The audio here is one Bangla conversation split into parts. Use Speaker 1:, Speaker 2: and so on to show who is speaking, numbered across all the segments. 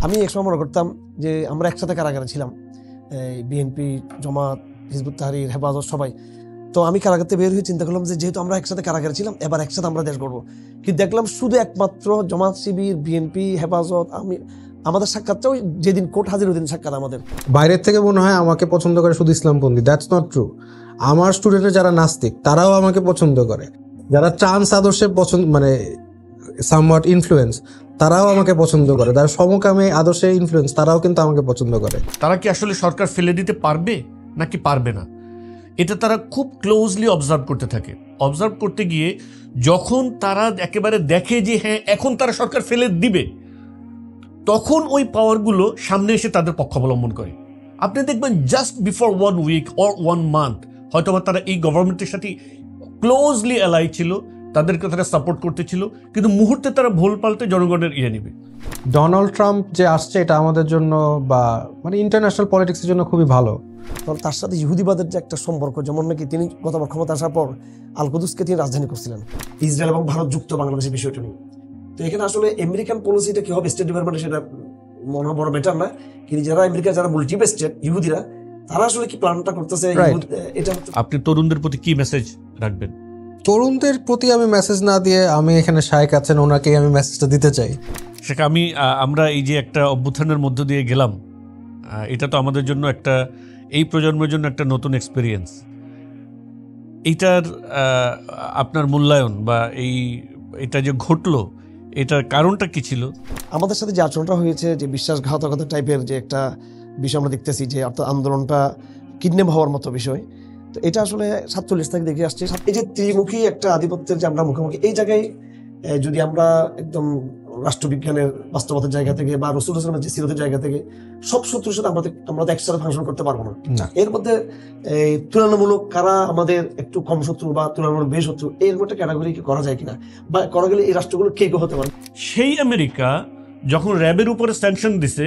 Speaker 1: আমি একসময় মনে করতাম যে আমরা একসাথে কারাগারে ছিলাম, বিএনপি, জামাত, হিজবুত তাহরীর, হেফাজত, সবাই। তো আমি কারাগার থেকে বের হয়ে চিন্তা করলাম যে যেহেতু আমরা একসাথে কারাগারে ছিলাম, এবার একসাথে আমরা দেশ গড়বো। কিন্তু দেখলাম শুধু একমাত্র জামাত, শিবির, বিএনপি, হেফাজত, আমাদের সাক্ষাৎটা ওই যেদিন কোর্ট হাজির ওই দিন সাক্ষাৎ আমাদের।
Speaker 2: বাইরের থেকে মনে হয় আমাকে পছন্দ করে শুধু ইসলামপন্থী, দ্যাটস নট ট্রু। আমার স্টুডেন্টের যারা নাস্তিক তারাও আমাকে পছন্দ করে, যারা ট্রান্স আদর্শে পছন্দ মানে সামওয়াট ইনফ্লুয়েন্স তারাও আমাকে পছন্দ করে, যারা সমকামী আদর্শে ইনফ্লুয়েন্স তারাও কিন্তু আমাকে পছন্দ করে।
Speaker 3: তারা কি আসলে সরকার ফেলে দিতে পারবে নাকি পারবে না, এটা তারা খুব ক্লোজলি অবজার্ভ করতে থাকে। অবজার্ভ করতে গিয়ে যখন তারা একেবারে দেখে যে হ্যাঁ এখন তারা সরকার ফেলে দিবে, তখন ওই পাওয়ারগুলো সামনে এসে তাদের পক্ষ অবলম্বন করে। আপনি দেখবেন just before 1 week or 1 month হয়তো তারা এই গভর্নমেন্টের সাথে ক্লোজলি অ্যালাই ছিল, তাদেরকে তারা সাপোর্ট করতেছিল, কিন্তু মুহূর্তে তারা ভুল পাল্টে জনগণের নেবে।
Speaker 2: ডোনাল্ড ট্রাম্প যে আসছে এটা আমাদের জন্য বা মানে ইন্টারন্যাশনাল পলিটিক্সের জন্য খুবই ভালো।
Speaker 1: কারণ তার সাথে ইহুদিবাদের যে একটা সম্পর্ক, যেমন নাকি তিনি গতবার ক্ষমতা আসার পর আল কুদুসকে তিনি রাজধানী করছিলেন, ইসরায়েল এবং ভারত যুক্ত বাংলাদেশের বিষয়টা নিয়ে। তো এখানে আসলে আমেরিকান পলিসিটা কি হবে স্টেট ডিপার্টমেন্টে সেটা মনে বড় বেটার না, কিন্তু যারা আমেরিকা, যারা মাল্টিপেস্টেড ইহুদিরা, তারা আসলে কি প্ল্যানটা করতেছে, এটা
Speaker 3: আপনি তরুণদের প্রতি কি মেসেজ রাখবেন?
Speaker 2: তরুণদের প্রতি আমি মেসেজ না দিয়ে আমি এখানে শায়েক আছেন ওনাকেই আমি মেসেজটা দিতে চাই।
Speaker 3: সেটা আমরা এই যে একটা অভ্যুত্থানের মধ্য দিয়ে গেলাম, এটা তো আমাদের জন্য একটা, এই প্রজন্মের জন্য একটা নতুন এক্সপিরিয়েন্স। এইটার আপনার মূল্যায়ন বা এটা যে ঘটলো, এটার কারণটা কি ছিল?
Speaker 1: আমাদের সাথে যে আচরণটা হয়েছে, যে বিশ্বাসঘাতকতা টাইপের যে একটা বিষয় আমরা দেখতেছি, যে অর্থাৎ আন্দোলনটা কিডন্যাপ হওয়ার মতো বিষয়, তো এটা আসলে 47 থেকে দেখে আসছে। এই যে ত্রিমুখী একটা আধিপত্যের যে আমরা মুখোমুখি, এই জায়গায় যদি আমরা একদম রাষ্ট্রবিজ্ঞানের বাস্তবতার জায়গা থেকে বা রসুল হাসানের যে সিরতের জায়গা থেকে সব শত্রুর সাথে আমরা তো একসাথে ফাংশন করতে পারবো না। এর মধ্যে তুলনামূলক কারা আমাদের একটু কম শত্রু বা তুলনামূলক বেশ শত্রু, এর একটা ক্যাটাগরি কি করা যায় কিনা, বা করা গেলে এই রাষ্ট্রগুলো কে হতে পারে।
Speaker 3: সেই আমেরিকা যখন র্যাবের উপরে স্যাংশন দিছে,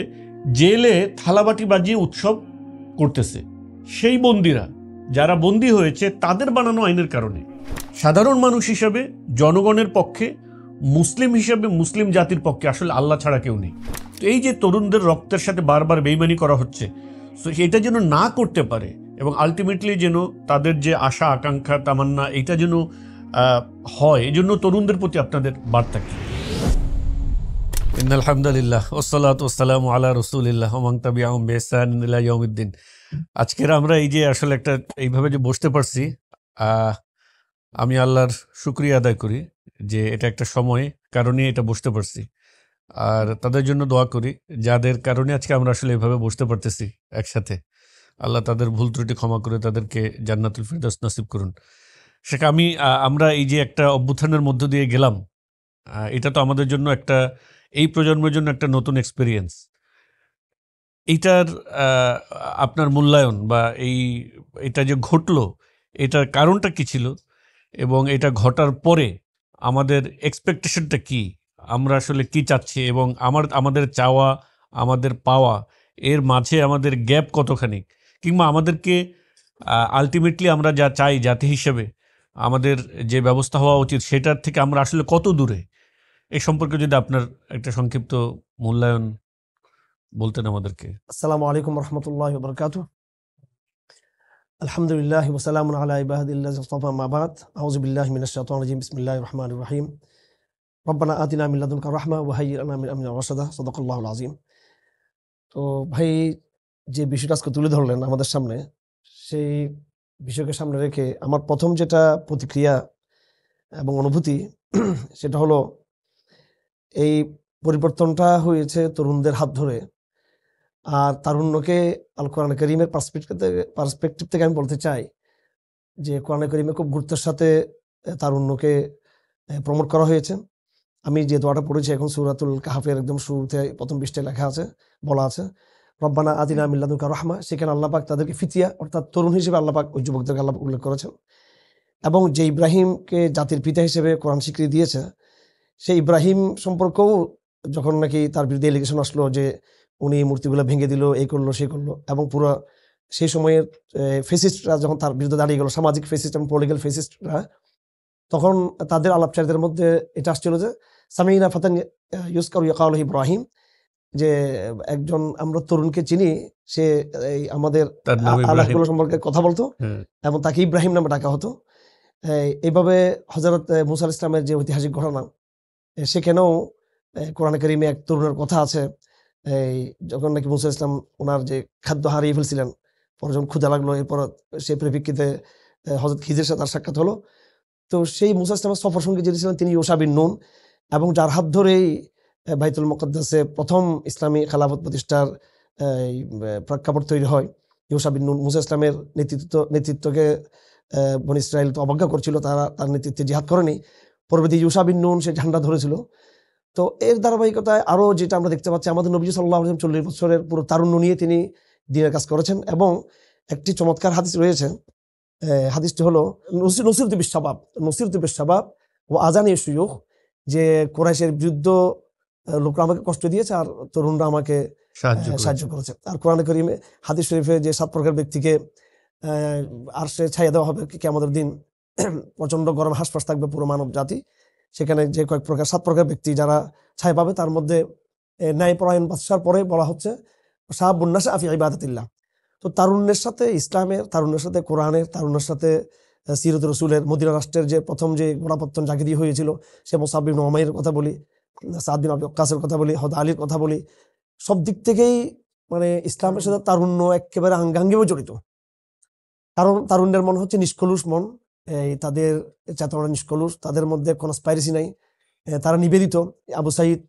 Speaker 3: জেলে থালাবাটি বাজিয়ে উৎসব করতেছে, সেই বন্দীরা যারা বন্দী হয়েছে তাদের বানানো আইনের কারণে সাধারণ মানুষ হিসাবে, জনগণের পক্ষে, মুসলিম হিসাবে, মুসলিম জাতির পক্ষে আসলে আল্লাহ ছাড়া কেউ নেই। তো এই যে তরুণদের রক্তের সাথে বারবার বেইমানি করা হচ্ছে, তো এটা যেন না করতে পারে এবং আলটিমেটলি যেন তাদের যে আশা আকাঙ্ক্ষা তামান্না এটা যেন হয়, এই জন্য তরুণদের প্রতি আপনাদের বার্তা কি? আলহামদুলিল্লাহ ওয়াসসালাতু ওয়াসসালামু আলা রাসূলিল্লাহ ওয়া মান তাবিআহুম বিইহসান ইলা ইয়াউমিদ্দিন। আজকের আমরা এই যে আসলে একটা এইভাবে যে বসতে পারছি, আমি আল্লাহর শুকরিয়া আদায় করি যে এটা একটা সময় কারণে এটা বসতে পারছি, আর তাদের জন্য দোয়া করি যাদের কারণে আজকে আমরা আসলে এভাবে বসতে পারতেছি একসাথে। আল্লাহ তাদের ভুল ত্রুটি ক্ষমা করে তাদেরকে জান্নাতুল ফিরদাউস নসিব করুন। সেটা আমরা এই যে একটা অভ্যুত্থানের মধ্য দিয়ে গেলাম, এটা তো আমাদের জন্য একটা, এই প্রজন্মের জন্য একটা নতুন এক্সপিরিয়েন্স। এইটার আপনার মূল্যায়ন বা এটা যে ঘটলো, এটার কারণটা কি ছিল এবং এটা ঘটার পরে আমাদের এক্সপেকটেশনটা কি, আমরা আসলে কি চাচ্ছি এবং আমাদের চাওয়া, আমাদের পাওয়া, এর মাঝে আমাদের গ্যাপ কতখানি, কিংবা আমাদেরকে আলটিমেটলি আমরা যা চাই জাতি হিসেবে আমাদের যে ব্যবস্থা হওয়া উচিত সেটার থেকে আমরা আসলে কত দূরে, এই সম্পর্কে যদি আপনার একটা সংক্ষিপ্ত মূল্যায়ন বলতেন আমাদেরকে।
Speaker 1: আসসালামু আলাইকুম রহমতুল্লাহি ওয়া বারাকাতুহু। আলহামদুলিল্লাহ ওয়া সালামুন আলা ইবাদিল্লাযি ইসতাফা, মা বাদ। আউযু বিল্লাহি মিনাশ শাইতানির রাজিম। বিসমিল্লাহির রহমানির রহিম। রব্বানা আতিনা মিন লাদুনকা রাহমা ওয়া হাইয়্যি লানা মিন আমরিনা রাশাদা। সাদাকাল্লাহুল আযীম। তো ভাই, যে বিষয়টা আজকে তুলে ধরলেন আমাদের সামনে, সেই বিষয়কে সামনে রেখে আমার প্রথম যেটা প্রতিক্রিয়া এবং অনুভূতি সেটা হলো, এই পরিবর্তনটা হয়েছে তরুণদের হাত ধরে। আর তারুণ্যকে আল কোরআন কারীমের পার্সপেক্টিভ থেকে আমি বলতে চাই যে কোরআন কারীমে খুব গুরুত্বের সাথে তারুণ্যকে প্রমোট করা হয়েছে। আমি যে দোয়াটা পড়েছি এখন সূরাতুল কাহফের একদম শুরুতে প্রথম পৃষ্ঠায় লেখা আছে, বলা আছে রব্বানা আতিনা মিন লাদুনকা রাহমা, সেখানে আল্লাহ পাক তাদেরকে ফিতিয়া অর্থাৎ তরুণ হিসেবে আল্লাহ পাক ওই যুবকদেরকে আল্লাহ পাক উল্লেখ করেছেন। এবং যে ইব্রাহিমকে জাতির পিতা হিসেবে কোরআন স্বীকৃতি দিয়েছে, সেই ইব্রাহিম সম্পর্কেও যখন নাকি তার বিরুদ্ধে এলিগেশন আসলো যে উনি মূর্তিগুলো ভেঙে দিল, এই করলো সেই করলো, এবং পুরো সেই সময়ের ফেসিস্টরা যখন তার বিরুদ্ধে দাঁড়িয়ে গেল, সামাজিক ফেসিস্ট এবং পলিটিক্যাল ফেসিস্টরা, তখন তাদের আলাপচারিতার মধ্যে এটা আসছিল যে সামিনা ফাতান ইউজকারু ইয়াকালু ইব্রাহিম, যে একজন আমরা তরুণকে চিনি, সে এই আমাদের
Speaker 3: তার নাম ইব্রাহিম।
Speaker 1: আল্লাহগুলো সম্পর্কে কথা বলতো
Speaker 3: হ্যাঁ।
Speaker 1: এবং তাকে ইব্রাহিম নামে ডাকা হতো। এইভাবে হযরত মুসা আলাইহিস সালামের যে ঐতিহাসিক ঘটনা, সেখানেও কোরআনে কারিমে এক তরুণের কথা আছে। এই যখন নাকি মুসা আলাইহিস সালাম ওনার যে খাদ্য হারিয়ে ফেলছিলেন, পরে যখন ক্ষুধা লাগলো, এরপর সেই পরিপ্রেক্ষিতে হযরত খিজিরের সাথে তার সাক্ষাৎ হলো। তো সেই মুসা আলাইহিস সালামের সফর সঙ্গী যিনি ছিলেন তিনি ইউশা বিন নুন, এবং যার হাত ধরেই বাইতুল মুকদ্দাসে প্রথম ইসলামী খেলাফত প্রতিষ্ঠার প্রেক্ষাপট তৈরি হয়। ইউশা বিন নুন মুসা ইসলামের নেতৃত্বকে বনী ইসরাইল তো অবজ্ঞা করছিল, তার নেতৃত্বে জিহাদ করেনি। পরবর্তী ইউশা বিন নুন সে ঝান্ডা ধরেছিল। তো এর ধারাবাহিকতায় আরো যেটা আমরা দেখতে পাচ্ছি, আমাদের নবী সাল্লাল্লাহু আলাইহি ওয়াসাল্লাম 40 বছরের পুরো তারুণ্য নিয়ে তিনি দ্বীনের কাজ করেছেন। এবং একটি চমৎকার হাদিস রয়েছে, হাদিসটি হলো নসিরতু বিশ-শাবাব ও আযানি শুয়ুখ, যে কুরাইশের বিরুদ্ধ লোকরা আমাকে কষ্ট দিয়েছে আর তরুণরা আমাকে সাহায্য করেছে। আর কোরআনে কারিমে হাদিস শরীফে যে 7 প্রকার ব্যক্তিকে আরশে ছায়া দেওয়া হবে কিয়ামতের দিন, প্রচন্ড গরম হাসপাস থাকবে পুরো মানব জাতি, সেখানে যে 7 প্রকার ব্যক্তি যারা ছায়া পাবে, তার মধ্যে ন্যায়পরায়ণ বাদশার পরে বলা হচ্ছে শাবুন নাশা ফি ইবাদাতিল্লাহ। তো তারুণ্যের সাথে ইসলামের, তারুণ্যের সাথে কোরআনের, তারুণ্যের সাথে সিরাত রাসূলের, মদিনা রাষ্ট্রের যে প্রথম যে গোড়াপত্তন যাকে দিয়ে হয়েছিল, সে মুসাব ইবনে উমাইরের কথা বলি, সাদ বিন আবি ওয়াক্কাসের কথা বলি, হযরত আলীর কথা বলি, সব দিক থেকেই মানে ইসলামের সাথে তারুণ্য একেবারে আঙ্গাঙ্গিভাবে জড়িত। কারণ তারুণ্যের মন হচ্ছে নিষ্কলুষ মন, তাদের চেতনা নিষ্কলুষ, তাদের মধ্যে কনস্পাইরেসি নাই, তারা নিবেদিত। আবু সাইদ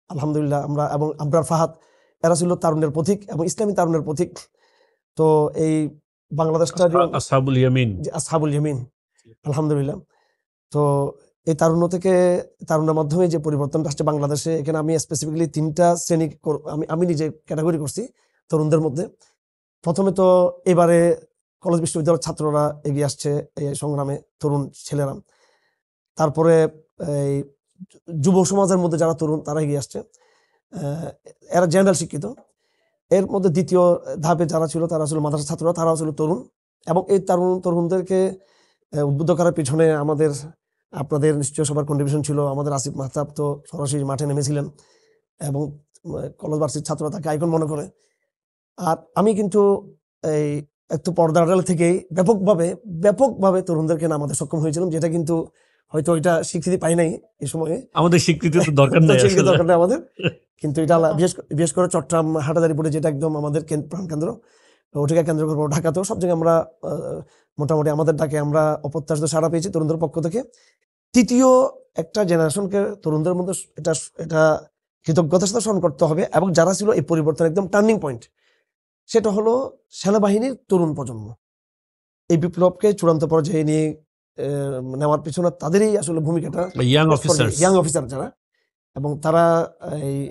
Speaker 1: আলহামদুলিল্লাহ আমরা এবং আবরার ফাহাদ, এরা ছিল তারুণ্যের প্রতীক এবং ইসলামী তারুণ্যের প্রতীক। তো এই বাংলাদেশটা
Speaker 3: আসহাবুল ইয়ামিন,
Speaker 1: আসহাবুল ইয়ামিন আলহামদুলিল্লাহ। তো এই তারুণ্য থেকে, তারুণ্যের মাধ্যমে যে পরিবর্তনটা আসছে বাংলাদেশে, এখানে আমি স্পেসিফিক্যালি 3টা শ্রেণী আমি নিজে ক্যাটাগরি করছি তরুণদের মধ্যে। প্রথমে তো এবারে কলেজ বিশ্ববিদ্যালয়ের ছাত্ররা এগিয়ে আসছে এই সংগ্রামে, তরুণ ছেলেরা। তারপরে এই যুব সমাজের মধ্যে যারা তরুণ তারা এগিয়ে আসছে, এরা জেনারেল শিক্ষিত। এর মধ্যে দ্বিতীয় ধাপে যারা ছিল তারা ছিল মাদ্রাসা ছাত্ররা, তারাও ছিল তরুণ। এবং এই তরুণদেরকে উদ্বুদ্ধ করার পিছনে আমাদের, আপনাদের নিশ্চয় সবার কন্ট্রিবিউশন ছিল। আমাদের আসিফ মাহতাব তো সরাসরি মাঠে নেমেছিলেন এবং কলেজ ভার্সিটির ছাত্ররা তাকে আইকন মনে করে। আর আমি কিন্তু এই একটু পর্দার আড়াল থেকেই ব্যাপকভাবে তরুণদেরকে নামাতে সক্ষম হয়েছিলাম, যেটা কিন্তু হয়তো এটা স্বীকৃতি পাই নাই এই সময়ে। আমাদের
Speaker 3: স্বীকৃতি তো দরকার নেই
Speaker 1: আমাদের, কিন্তু এটা বিশেষ করে চট্টগ্রাম হাটাজারিপুরে, যেটা একদম আমাদের প্রাণকেন্দ্র, ওটাকে কেন্দ্র করে ঢাকাতেও সব জায়গায় আমরা মোটামুটি আমাদের ডাকে আমরা অপ্রত্যাশিত সাড়া পেয়েছি তরুণদের পক্ষ থেকে। তৃতীয় একটা জেনারেশনকে তরুণদের মধ্যে এটা কৃতজ্ঞতার সাথে স্মরণ করতে হবে। এবং যারা ছিল এই পরিবর্তনের একদম টার্নিং পয়েন্ট, সেটা হলো সেনাবাহিনীর তরুণ প্রজন্ম। এই বিপ্লবকে চূড়ান্ত পর্যায়ে নিয়ে নেওয়ার পিছনে তাদেরই আসলে ভূমিকাটা, ইয়াং অফিসার যারা, এবং তারা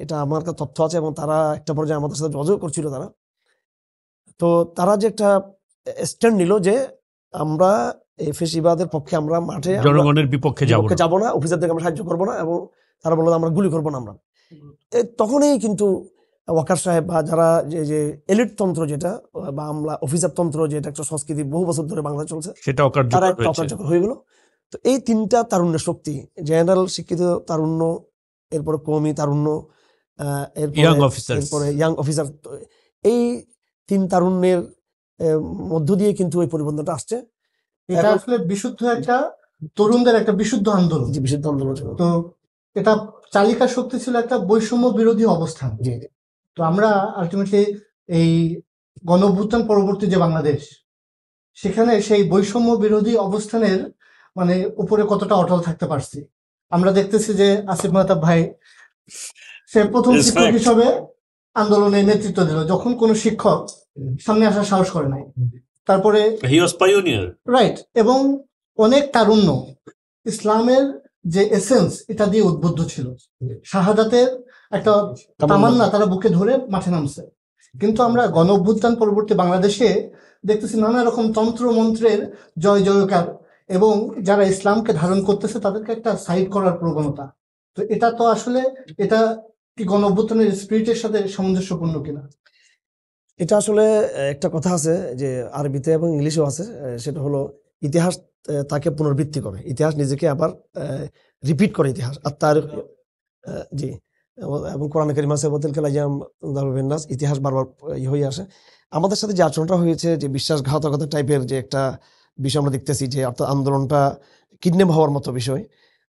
Speaker 1: এটা আমার কাছে তথ্য আছে, এবং তারা একটা পর্যায়ে আমাদের সাথে যোগাযোগ করছিল তারা। তো তারা যে একটা স্ট্যান্ড নিল যে আমরা এই ফেসিবাদের পক্ষে, আমরা মাঠে
Speaker 3: জনগণের বিপক্ষে
Speaker 1: যাব না, অফিসারদেরকে আমরা সাহায্য করবো না, এবং তারা বললো আমরা গুলি করবো না আমরা। তখনই কিন্তু ওয়াকার সাহেব বা যারা যে এলিট তন্ত্র যেটা, বা আমরা অফিসার তন্ত্র, যেটা একটা সংস্কৃতি বহু বছর ধরে বাংলাদেশ চলছে, তারা একটা অকার্যকর হয়ে গেল। তো এই 3টা তারুণ্যের শক্তি, জেনারেল শিক্ষিত তারুণ্য, এরপরে কওমি তারুণ্য, এরপরে ইয়াং অফিসার, এই 3 তারুণ্যের মধ্য দিয়ে কিন্তু এই পরিবর্তনটা আসছে।
Speaker 4: এটা আসলে বিশুদ্ধ একটা তরুণদের একটা বিশুদ্ধ আন্দোলন,
Speaker 1: বিশুদ্ধ আন্দোলন।
Speaker 4: তো এটা চালিকা শক্তি ছিল একটা বৈষম্য বিরোধী অবস্থান। তো আমরা আলটিমেটলি এই গণঅভ্যুত্থান পরবর্তী যে বাংলাদেশ, সেখানে সেই বৈষম্য বিরোধী অবস্থানের মানে উপরে কতটা অটল থাকতে পারছি আমরা দেখতেছি। যে আসিফ মাহতাব ভাই, সে প্রথম শিক্ষক হিসেবে আন্দোলনে নেতৃত্ব দিল, যখন কোনো শিক্ষক সামনে আসার সাহস করে নাই। তারপরে রাইট, এবং অনেক তারুণ্য ইসলামের যে এসেন্স এটা দিয়ে উদ্বুদ্ধ ছিল, শাহাদাতের একটা তামান্না তারা বুকে ধরে মাঠে নামছে। কিন্তু আমরা গণ অভ্যুত্থান পরবর্তী বাংলাদেশে দেখতেছি নানা রকম তন্ত্র মন্ত্রের জয় জয়কার, এবং যারা ইসলামকে ধারণ করতেছে তাদেরকে একটা সাইড করার প্রবণতা। তো এটা তো আসলে, এটা কি গণ অভ্যুত্থানের স্পিরিটের সাথে সামঞ্জস্যপূর্ণ কিনা?
Speaker 1: এটা আসলে একটা কথা আছে যে আরবিতে এবং ইংলিশেও আছে, সেটা হলো ইতিহাস তাকে পুনরাবৃত্তি করে, ইতিহাস নিজেকে আবার রিপিট করে, ইতিহাস আর তার জি এবং কোরআন কারীম আছে ওয়াতিল কালায়াম দারুবিন নাস, ইতিহাস বারবার হয়ে আসে। আমাদের সাথে যে আচরণটা হয়েছে, যে বিশ্বাসঘাতকতা টাইপের যে একটা বিষয় আমরা দেখতেছি, যে অর্থাৎ আন্দোলনটা কিডন্যাপ হওয়ার মতো বিষয়,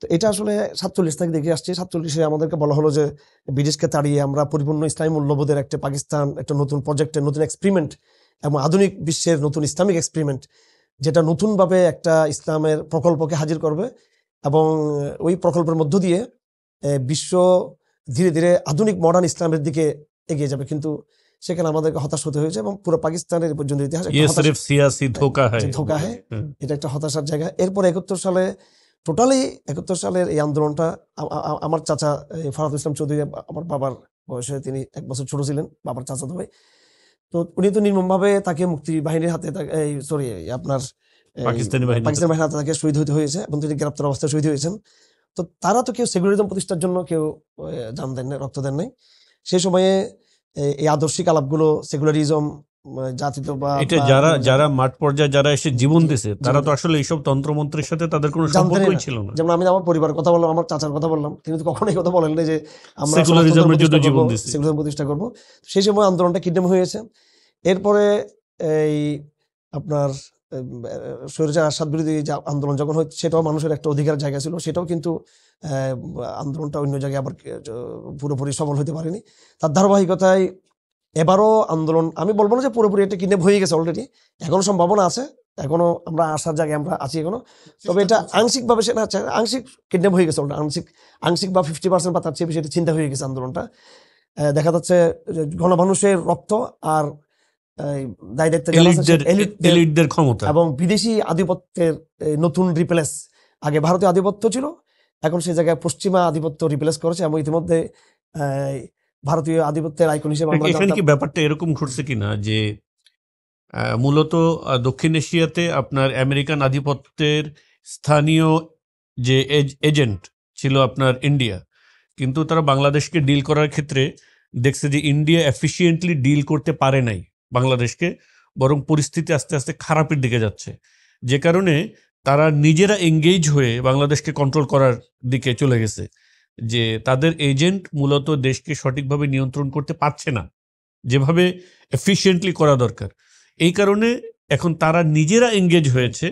Speaker 1: তো এটা আসলে 47 থেকে দেখে আসছে। 47-এ আমাদেরকে বলা হলো যে ব্রিটিশকে তাড়িয়ে আমরা পরিপূর্ণ ইসলামী মূল্যবোধের একটা পাকিস্তান, একটা নতুন প্রজেক্টের নতুন এক্সপেরিমেন্ট এবং আধুনিক বিশ্বের নতুন ইসলামিক এক্সপেরিমেন্ট, যেটা নতুনভাবে একটা ইসলামের প্রকল্পকে হাজির করবে এবং ওই প্রকল্পের মধ্য দিয়ে বিশ্ব ধীরে ধীরে আধুনিক মডার্ন ইসলামের দিকে এগিয়ে যাবে। কিন্তু সেখানে আমাদেরকে হতাশ হতে হয়েছে এবং পুরো পাকিস্তানের পর্যন্ত ইতিহাস
Speaker 3: ये सिर्फ सियासी धोखा है।
Speaker 1: ধোঁকা হ্যাঁ, এটা একটা হতাশার জায়গা। এরপর 71 সালে টোটালি 71 সালের এই আন্দোলনটা আমার চাচা ফারাদ ইসলাম চৌধুরী, আমার বাবার বয়সে তিনি 1 বছর ছোট ছিলেন, বাবার চাচাতো ভাই। তো উনি তো নির্মমভাবে তাকে মুক্তি বাহিনীর হাতে সরি আপনার
Speaker 3: পাকিস্তানি বাহিনী
Speaker 1: বাহিনীর হাতে তাকে শহীদ হতে হয়েছে এবং তিনি গ্রেপ্তার অবস্থায় শহীদ হয়েছেন। তো তারা তো কেউ সেকুলারিজম প্রতিষ্ঠার জন্য কেউ জান দেন নাই, রক্ত দেন নাই। সেই সময়ে এই আদর্শিক আলাপগুলো সেকুলারিজম জাতীয়তাবাদ,
Speaker 3: এটা যারা মাঠ পর্যায়ে যারা এসে জীবন দিছে, তারা তো আসলে এইসব তন্ত্রমন্ত্রের সাথে তাদের কোনো সম্পর্কই ছিল না।
Speaker 1: যেমন আমি আমার পরিবারের কথা বললাম, আমার চাচার কথা বললাম, তিনি তো কখনোই কথা বলেন না যে আমরা
Speaker 3: সেকুলারিজমের জন্য জীবন দিছি,
Speaker 1: সেকুলারিজম প্রতিষ্ঠা করব। সেই সময় আন্দোলনটা কিডন্যাপ হয়েছে। এরপরে এই আপনার স্বৈরাচার আসাদ বিরোধী যে আন্দোলন যখন হয়, সেটাও মানুষের একটা অধিকার জায়গা ছিল, সেটাও কিন্তু আন্দোলনটা অন্য জায়গায় আবার পুরোপুরি সফল হতে পারেনি। তার ধারাবাহিকতায় এবারও আন্দোলন, আমি বলবো না যে পুরোপুরি এটা কিডন্যাপ হয়ে গেছে, অলরেডি এখনো সম্ভাবনা আছে, এখনো আমরা আসার জায়গায় আমরা আছি এখনো। তবে এটা আংশিকভাবে সেটা আংশিক কিডন্যাপ হয়ে গেছে, আংশিক বা 50% বা তার চেয়ে বেশি এটা চিন্তা হয়ে গেছে আন্দোলনটা। দেখা যাচ্ছে গণমানুষের রক্ত আর দায় দায়িত্বের
Speaker 3: ক্ষমতা
Speaker 1: এবং বিদেশি আধিপত্যের নতুন রিপ্লেস। আগে ভারতীয় আধিপত্য ছিল, এখন সেই জায়গায় পশ্চিমা আধিপত্য রিপ্লেস করেছে এবং ইতিমধ্যে ভারতীয় আধিপত্যের আইকন হিসেবে
Speaker 3: এখানে কি ব্যাপারটা এরকম ঘটছে কিনা যে মূলত দক্ষিণ এশিয়াতে আপনার আমেরিকান আধিপত্যের স্থানীয় যে এজেন্ট ছিল আপনার ইন্ডিয়া, কিন্তু তারা বাংলাদেশকে ডিল করার ক্ষেত্রে দেখছে যে ইন্ডিয়া এফিসিয়েন্টলি ডিল করতে পারে নাই বাংলাদেশকে, বরং পরিস্থিতি আস্তে আস্তে খারাপের দিকে যাচ্ছে, যে কারণে তারা নিজেরা এঙ্গেজ হয়ে বাংলাদেশকে কন্ট্রোল করার দিকে চলে গেছে, যে তাদের এজেন্ট মূলত দেশকে সঠিকভাবে নিয়ন্ত্রণ করতে পারছে না যেভাবে এফিসিয়েন্টলি করা দরকার। এই কারণে এখন তারা নিজেরা এঙ্গেজ হয়েছে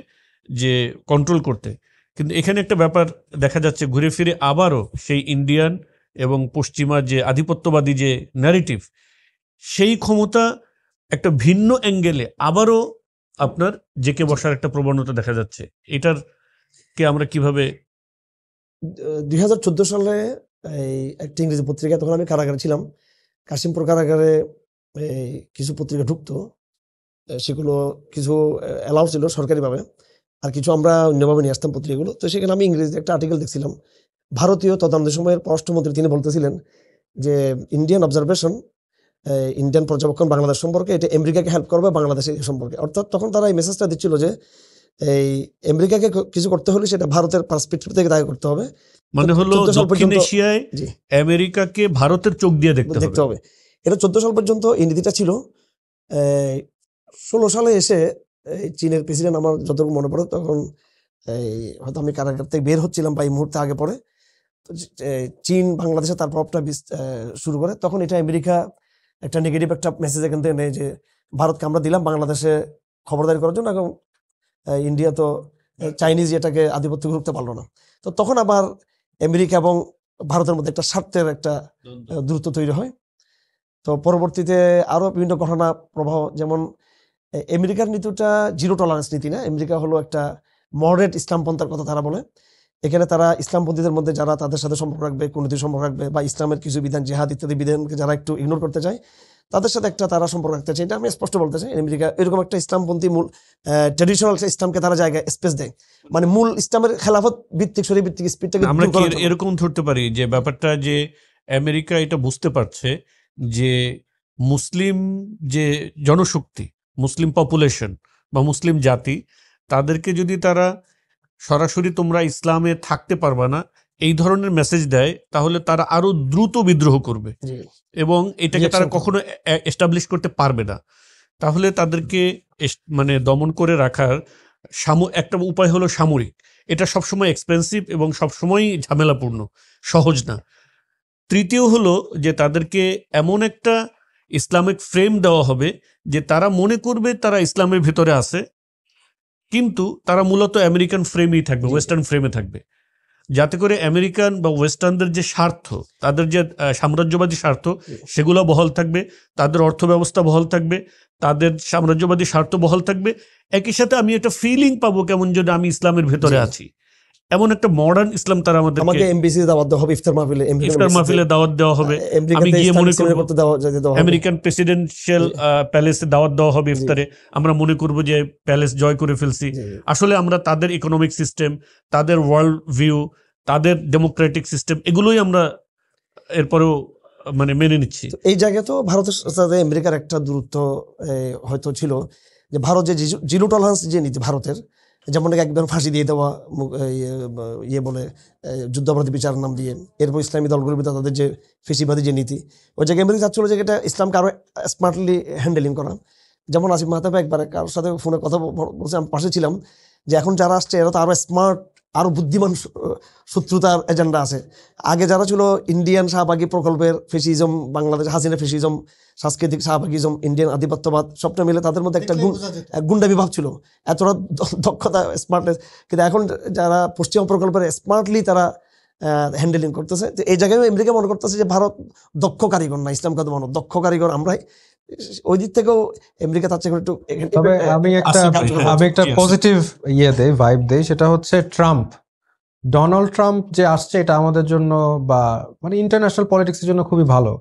Speaker 3: যে কন্ট্রোল করতে। কিন্তু এখানে একটা ব্যাপার দেখা যাচ্ছে, ঘুরে ফিরে আবারও সেই ইন্ডিয়ান এবং পশ্চিমা যে আধিপত্যবাদী যে ন্যারেটিভ, সেই ক্ষমতা একটা ভিন্ন অ্যাঙ্গেলে আবারও আপনার জেকে বসার একটা প্রবণতা দেখা যাচ্ছে। এটার কে আমরা কিভাবে
Speaker 1: 2014 সালে এই একটা ইংরেজি পত্রিকা, তখন আমি কারাগারে ছিলাম, কাশিমপুর কারাগারে কিছু পত্রিকা ঢুকতো, সেগুলো কিছু অ্যালাউ ছিল সরকারিভাবে, আর কিছু আমরা অন্যভাবে নিয়ে আসতাম পত্রিকাগুলো। তো সেখানে আমি ইংরেজিতে একটা আর্টিকেল দেখছিলাম, ভারতীয় তদন্ত সময়ের পররাষ্ট্রমন্ত্রী তিনি বলতেছিলেন যে ইন্ডিয়ান অবজারভেশন, ইন্ডিয়ান পর্যবেক্ষণ বাংলাদেশ সম্পর্কে, এটা আমেরিকাকে হেল্প করবে বাংলাদেশের সম্পর্কে। অর্থাৎ তখন তারা এই মেসেজটা দিচ্ছিল যে এই আমেরিকাকে কিছু করতে হলে সেটা ভারতের পার্সপেক্টিভ থেকে তাকে করতে হবে,
Speaker 3: মানে হলো দক্ষিণ এশিয়ায় আমেরিকাকে ভারতের চোখ দিয়ে দেখতে হবে।
Speaker 1: এটা 14 সাল পর্যন্ত এই নীতিটা ছিল। 16 সালে এসে চীনের প্রেসিডেন্ট, আমার যতটুকু মনে পড়ে তখন হয়তো আমি কারাগার থেকে বের হচ্ছিলাম বা এই মুহূর্তে আগে পরে, চীন বাংলাদেশে তার প্রভাবটা শুরু করে। তখন এটা আমেরিকা একটা নেগেটিভ একটা মেসেজ এখান থেকে নেয় যে ভারতকে আমরা দিলাম বাংলাদেশে খবরদারি করার জন্য, এবং ইন্ডিয়া তো চাইনিজ এটাকে আধিপত্য করতে পারলো না। তো তখন আবার আমেরিকা এবং ভারতের মধ্যে একটা স্বার্থের একটা দূরত্ব তৈরি হয়। তো পরবর্তীতে আরো বিভিন্ন ঘটনা প্রবাহ, যেমন আমেরিকার নীতিটা জিরো টলারেন্স নীতি না, আমেরিকা হলো একটা মডারেট ইসলামপন্থার কথা তারা বলে। এখানে তারা ইসলামপন্থীদের মধ্যে যারা তাদের সাথে সম্পর্ক রাখবে, কোনটি সম্পর্ক রাখবে, বা ইসলামের কিছু বিধান, জিহাদ ইত্যাদি বিধানকে যারা একটু ইগনোর করতে চায়, তাদের সাথে একটা তারা সম্পর্ক রাখতে চায়। এটা আমি স্পষ্ট বলতে চাই, আমেরিকা এরকম একটা ইসলামপন্থী মূল ট্র্যাডিশনাল ইসলামকে তারা জায়গায় স্পেস দেয়, মানে মূল ইসলামের খেলাফত ভিত্তিক শরীয়ত ভিত্তিক স্পিরিটটাকে
Speaker 3: আমরা কি এরকম ধরতে পারি যে ব্যাপারটা যে আমেরিকা এটা বুঝতে পারছে যে মুসলিম যে জনশক্তি, মুসলিম পপুলেশন বা মুসলিম জাতি, তাদেরকে যদি তারা সরাসরি তোমরা ইসলামে থাকতে পারবা না এই ধরনের মেসেজ দেয়, তাহলে তারা আরো দ্রুত বিদ্রোহ করবে এবং এটাকে তারা কখনো এস্টাবলিশ করতে পারবে না। তাহলে তাদেরকে মানে দমন করে রাখার একটা উপায় হলো সামরিক। এটা সবসময় এক্সপেন্সিভ এবং সবসময় ঝামেলাপূর্ণ, সহজ না। তৃতীয় হলো যে তাদেরকে এমন একটা ইসলামিক ফ্রেম দেওয়া হবে যে তারা মনে করবে তারা ইসলামের ভিতরে আছে, কিন্তু তারা মূলত আমেরিকান ফ্রেমেই থাকবে, ওয়েস্টার্ন ফ্রেমে থাকবে, যাতে করে আমেরিকান বা ওয়েস্টার্নদের যে স্বার্থ, তাদের যে সাম্রাজ্যবাদী স্বার্থ, সেগুলো বহাল থাকবে, তাদের অর্থ ব্যবস্থা বহাল থাকবে, তাদের সাম্রাজ্যবাদী স্বার্থ বহাল থাকবে। একই সাথে আমি একটা ফিলিং পাবো কেমন যেন আমি ইসলামের ভেতরে আছি, এমন একটা মডার্ন ইসলাম তারা
Speaker 1: আমাকে
Speaker 3: আমাদেরকে
Speaker 1: এমবিসি দাওয়াত দেওয়া হবে, ইফতার মাহফিলে,
Speaker 3: ইফতার মাহফিলে দাওয়াত দেওয়া হবে। আমি গিয়ে মনে করব আমেরিকান প্রেসিডেন্সিয়াল প্যালেসে দাওয়াত দেওয়া হবে ইফতারে, আমরা মনে করব যে প্যালেস জয় করে ফেলছি। আসলে আমরা তাদের ইকোনমিক সিস্টেম, তাদের ওয়ার্ল্ড ভিউ, তাদের ডেমোক্রেটিক সিস্টেম, এগুলোই আমরা এরপরেও মানে মেনে নিচ্ছি।
Speaker 1: এই জায়গায় তো ভারতের সাথে আমেরিকার একটা দূরত্ব হয়তো ছিল, যে ভারত যে জিরো টলারেন্স যে নীতি ভারতের, যেমন একদম ফাঁসি দিয়ে দেওয়া, ইয়ে বলে যুদ্ধাপরাধী বিচারের নাম দিয়ে, এরপর ইসলামী দলগুলোর ভিতরে তাদের যে ফেসিবাদী যে নীতি, ওই জায়গায় আমেরিকা চাচ্ছিল যে এটা ইসলামকে আরো স্মার্টলি হ্যান্ডেলিং করা। যেমন আসিফ মাহতাব একবার কারোর সাথে ফোনে কথা বলছে, আমি পাশে ছিলাম, যে এখন যারা আসছে এরা তো আরো স্মার্ট, আরো বুদ্ধিমান শত্রুতার এজেন্ডা আছে। আগে যারা ছিল ইন্ডিয়ান শাহবাগী প্রকল্পের ফেসিজম, বাংলাদেশ হাসিনা ফেসিজম, সাংস্কৃতিক শাহবাগিজম, ইন্ডিয়ান আধিপত্যবাদ, সবটা মিলে তাদের মধ্যে একটা গুন্ডা বিভাগ ছিল, এতটা দক্ষতা, স্মার্টনেস। কিন্তু এখন যারা পশ্চিমা প্রকল্পের স্মার্টলি তারা হ্যান্ডেলিং করতেছে, তো এই জায়গায় আমেরিকা মনে করতেছে যে ভারত দক্ষ কারিগর না, ইসলাম কাদু মানব দক্ষ কারিগর আমরাই। ওই দিক থেকেও আমেরিকা তার চেয়ে একটু।
Speaker 2: তবে আমি একটা পজিটিভ ভাইব দেই, সেটা হচ্ছে ট্রাম্প, ডোনাল্ড ট্রাম্প যে আসছে, এটা আমাদের জন্য বা মানে ইন্টারন্যাশনাল পলিটিক্সের জন্য খুবই ভালো।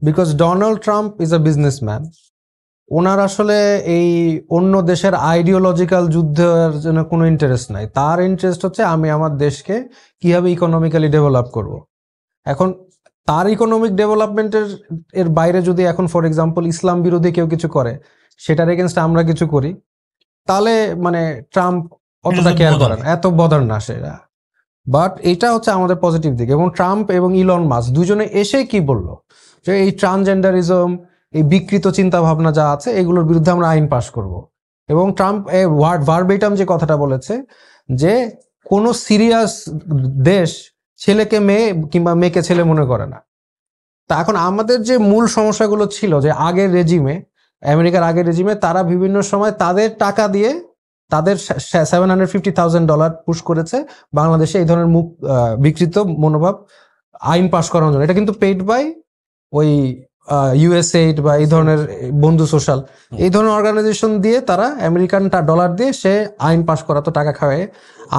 Speaker 2: Because Donald Trump is a businessman. ওনার আসলে এই অন্য দেশের আইডিওলজিক্যাল যুদ্ধের জন্য কোনো ইন্টারেস্ট নাই। তার ইন্টারেস্ট হচ্ছে আমি আমার দেশকে কিভাবে ইকোনমিক্যালি ডেভেলপ করব। এখন তার ইকোনমিক ডেভেলপমেন্টের এর বাইরে যদি এখন ফর এক্সাম্পল ইসলাম বিরোধী কেউ কিছু করে, সেটার এগেনস্ট আমরা কিছু করি, তাহলে মানে ট্রাম্প অতটা কেয়ার করে না, এত বদার না সেটা। বাট এটা হচ্ছে আমাদের পজিটিভ দিক। এবং ট্রাম্প এবং ইলন মাস্ক দুজনে এসে কি বললো, যে এই ট্রান্সজেন্ডারিজম, এই বিকৃত চিন্তা ভাবনা যা আছে, এগুলোর বিরুদ্ধে আমরা আইন পাশ করব। এবং ট্রাম্প ভার্বেটাম যে কথাটা বলেছে, যে কোনো সিরিয়াস দেশ ছেলেকে মেয়ে কিংবা মেয়েকে ছেলে মনে করে না। তা এখন আমাদের যে মূল সমস্যাগুলো ছিল, যে আগের রেজিমে, আমেরিকার আগের রেজিমে, তারা বিভিন্ন সময় তাদের টাকা দিয়ে তাদের $750,000 পুশ করেছে বাংলাদেশে এই ধরনের বিকৃত মনোভাব আইন পাশ করানোর জন্য। এটা কিন্তু পেইড বাই ওই ইউএসএইড বা এই ধরনের বন্ধু সোশ্যাল, এই ধরনের অর্গানাইজেশন দিয়ে তারা আমেরিকান ডলার দিয়ে সে আইন পাশ করাতো, টাকা খাওয়ায়।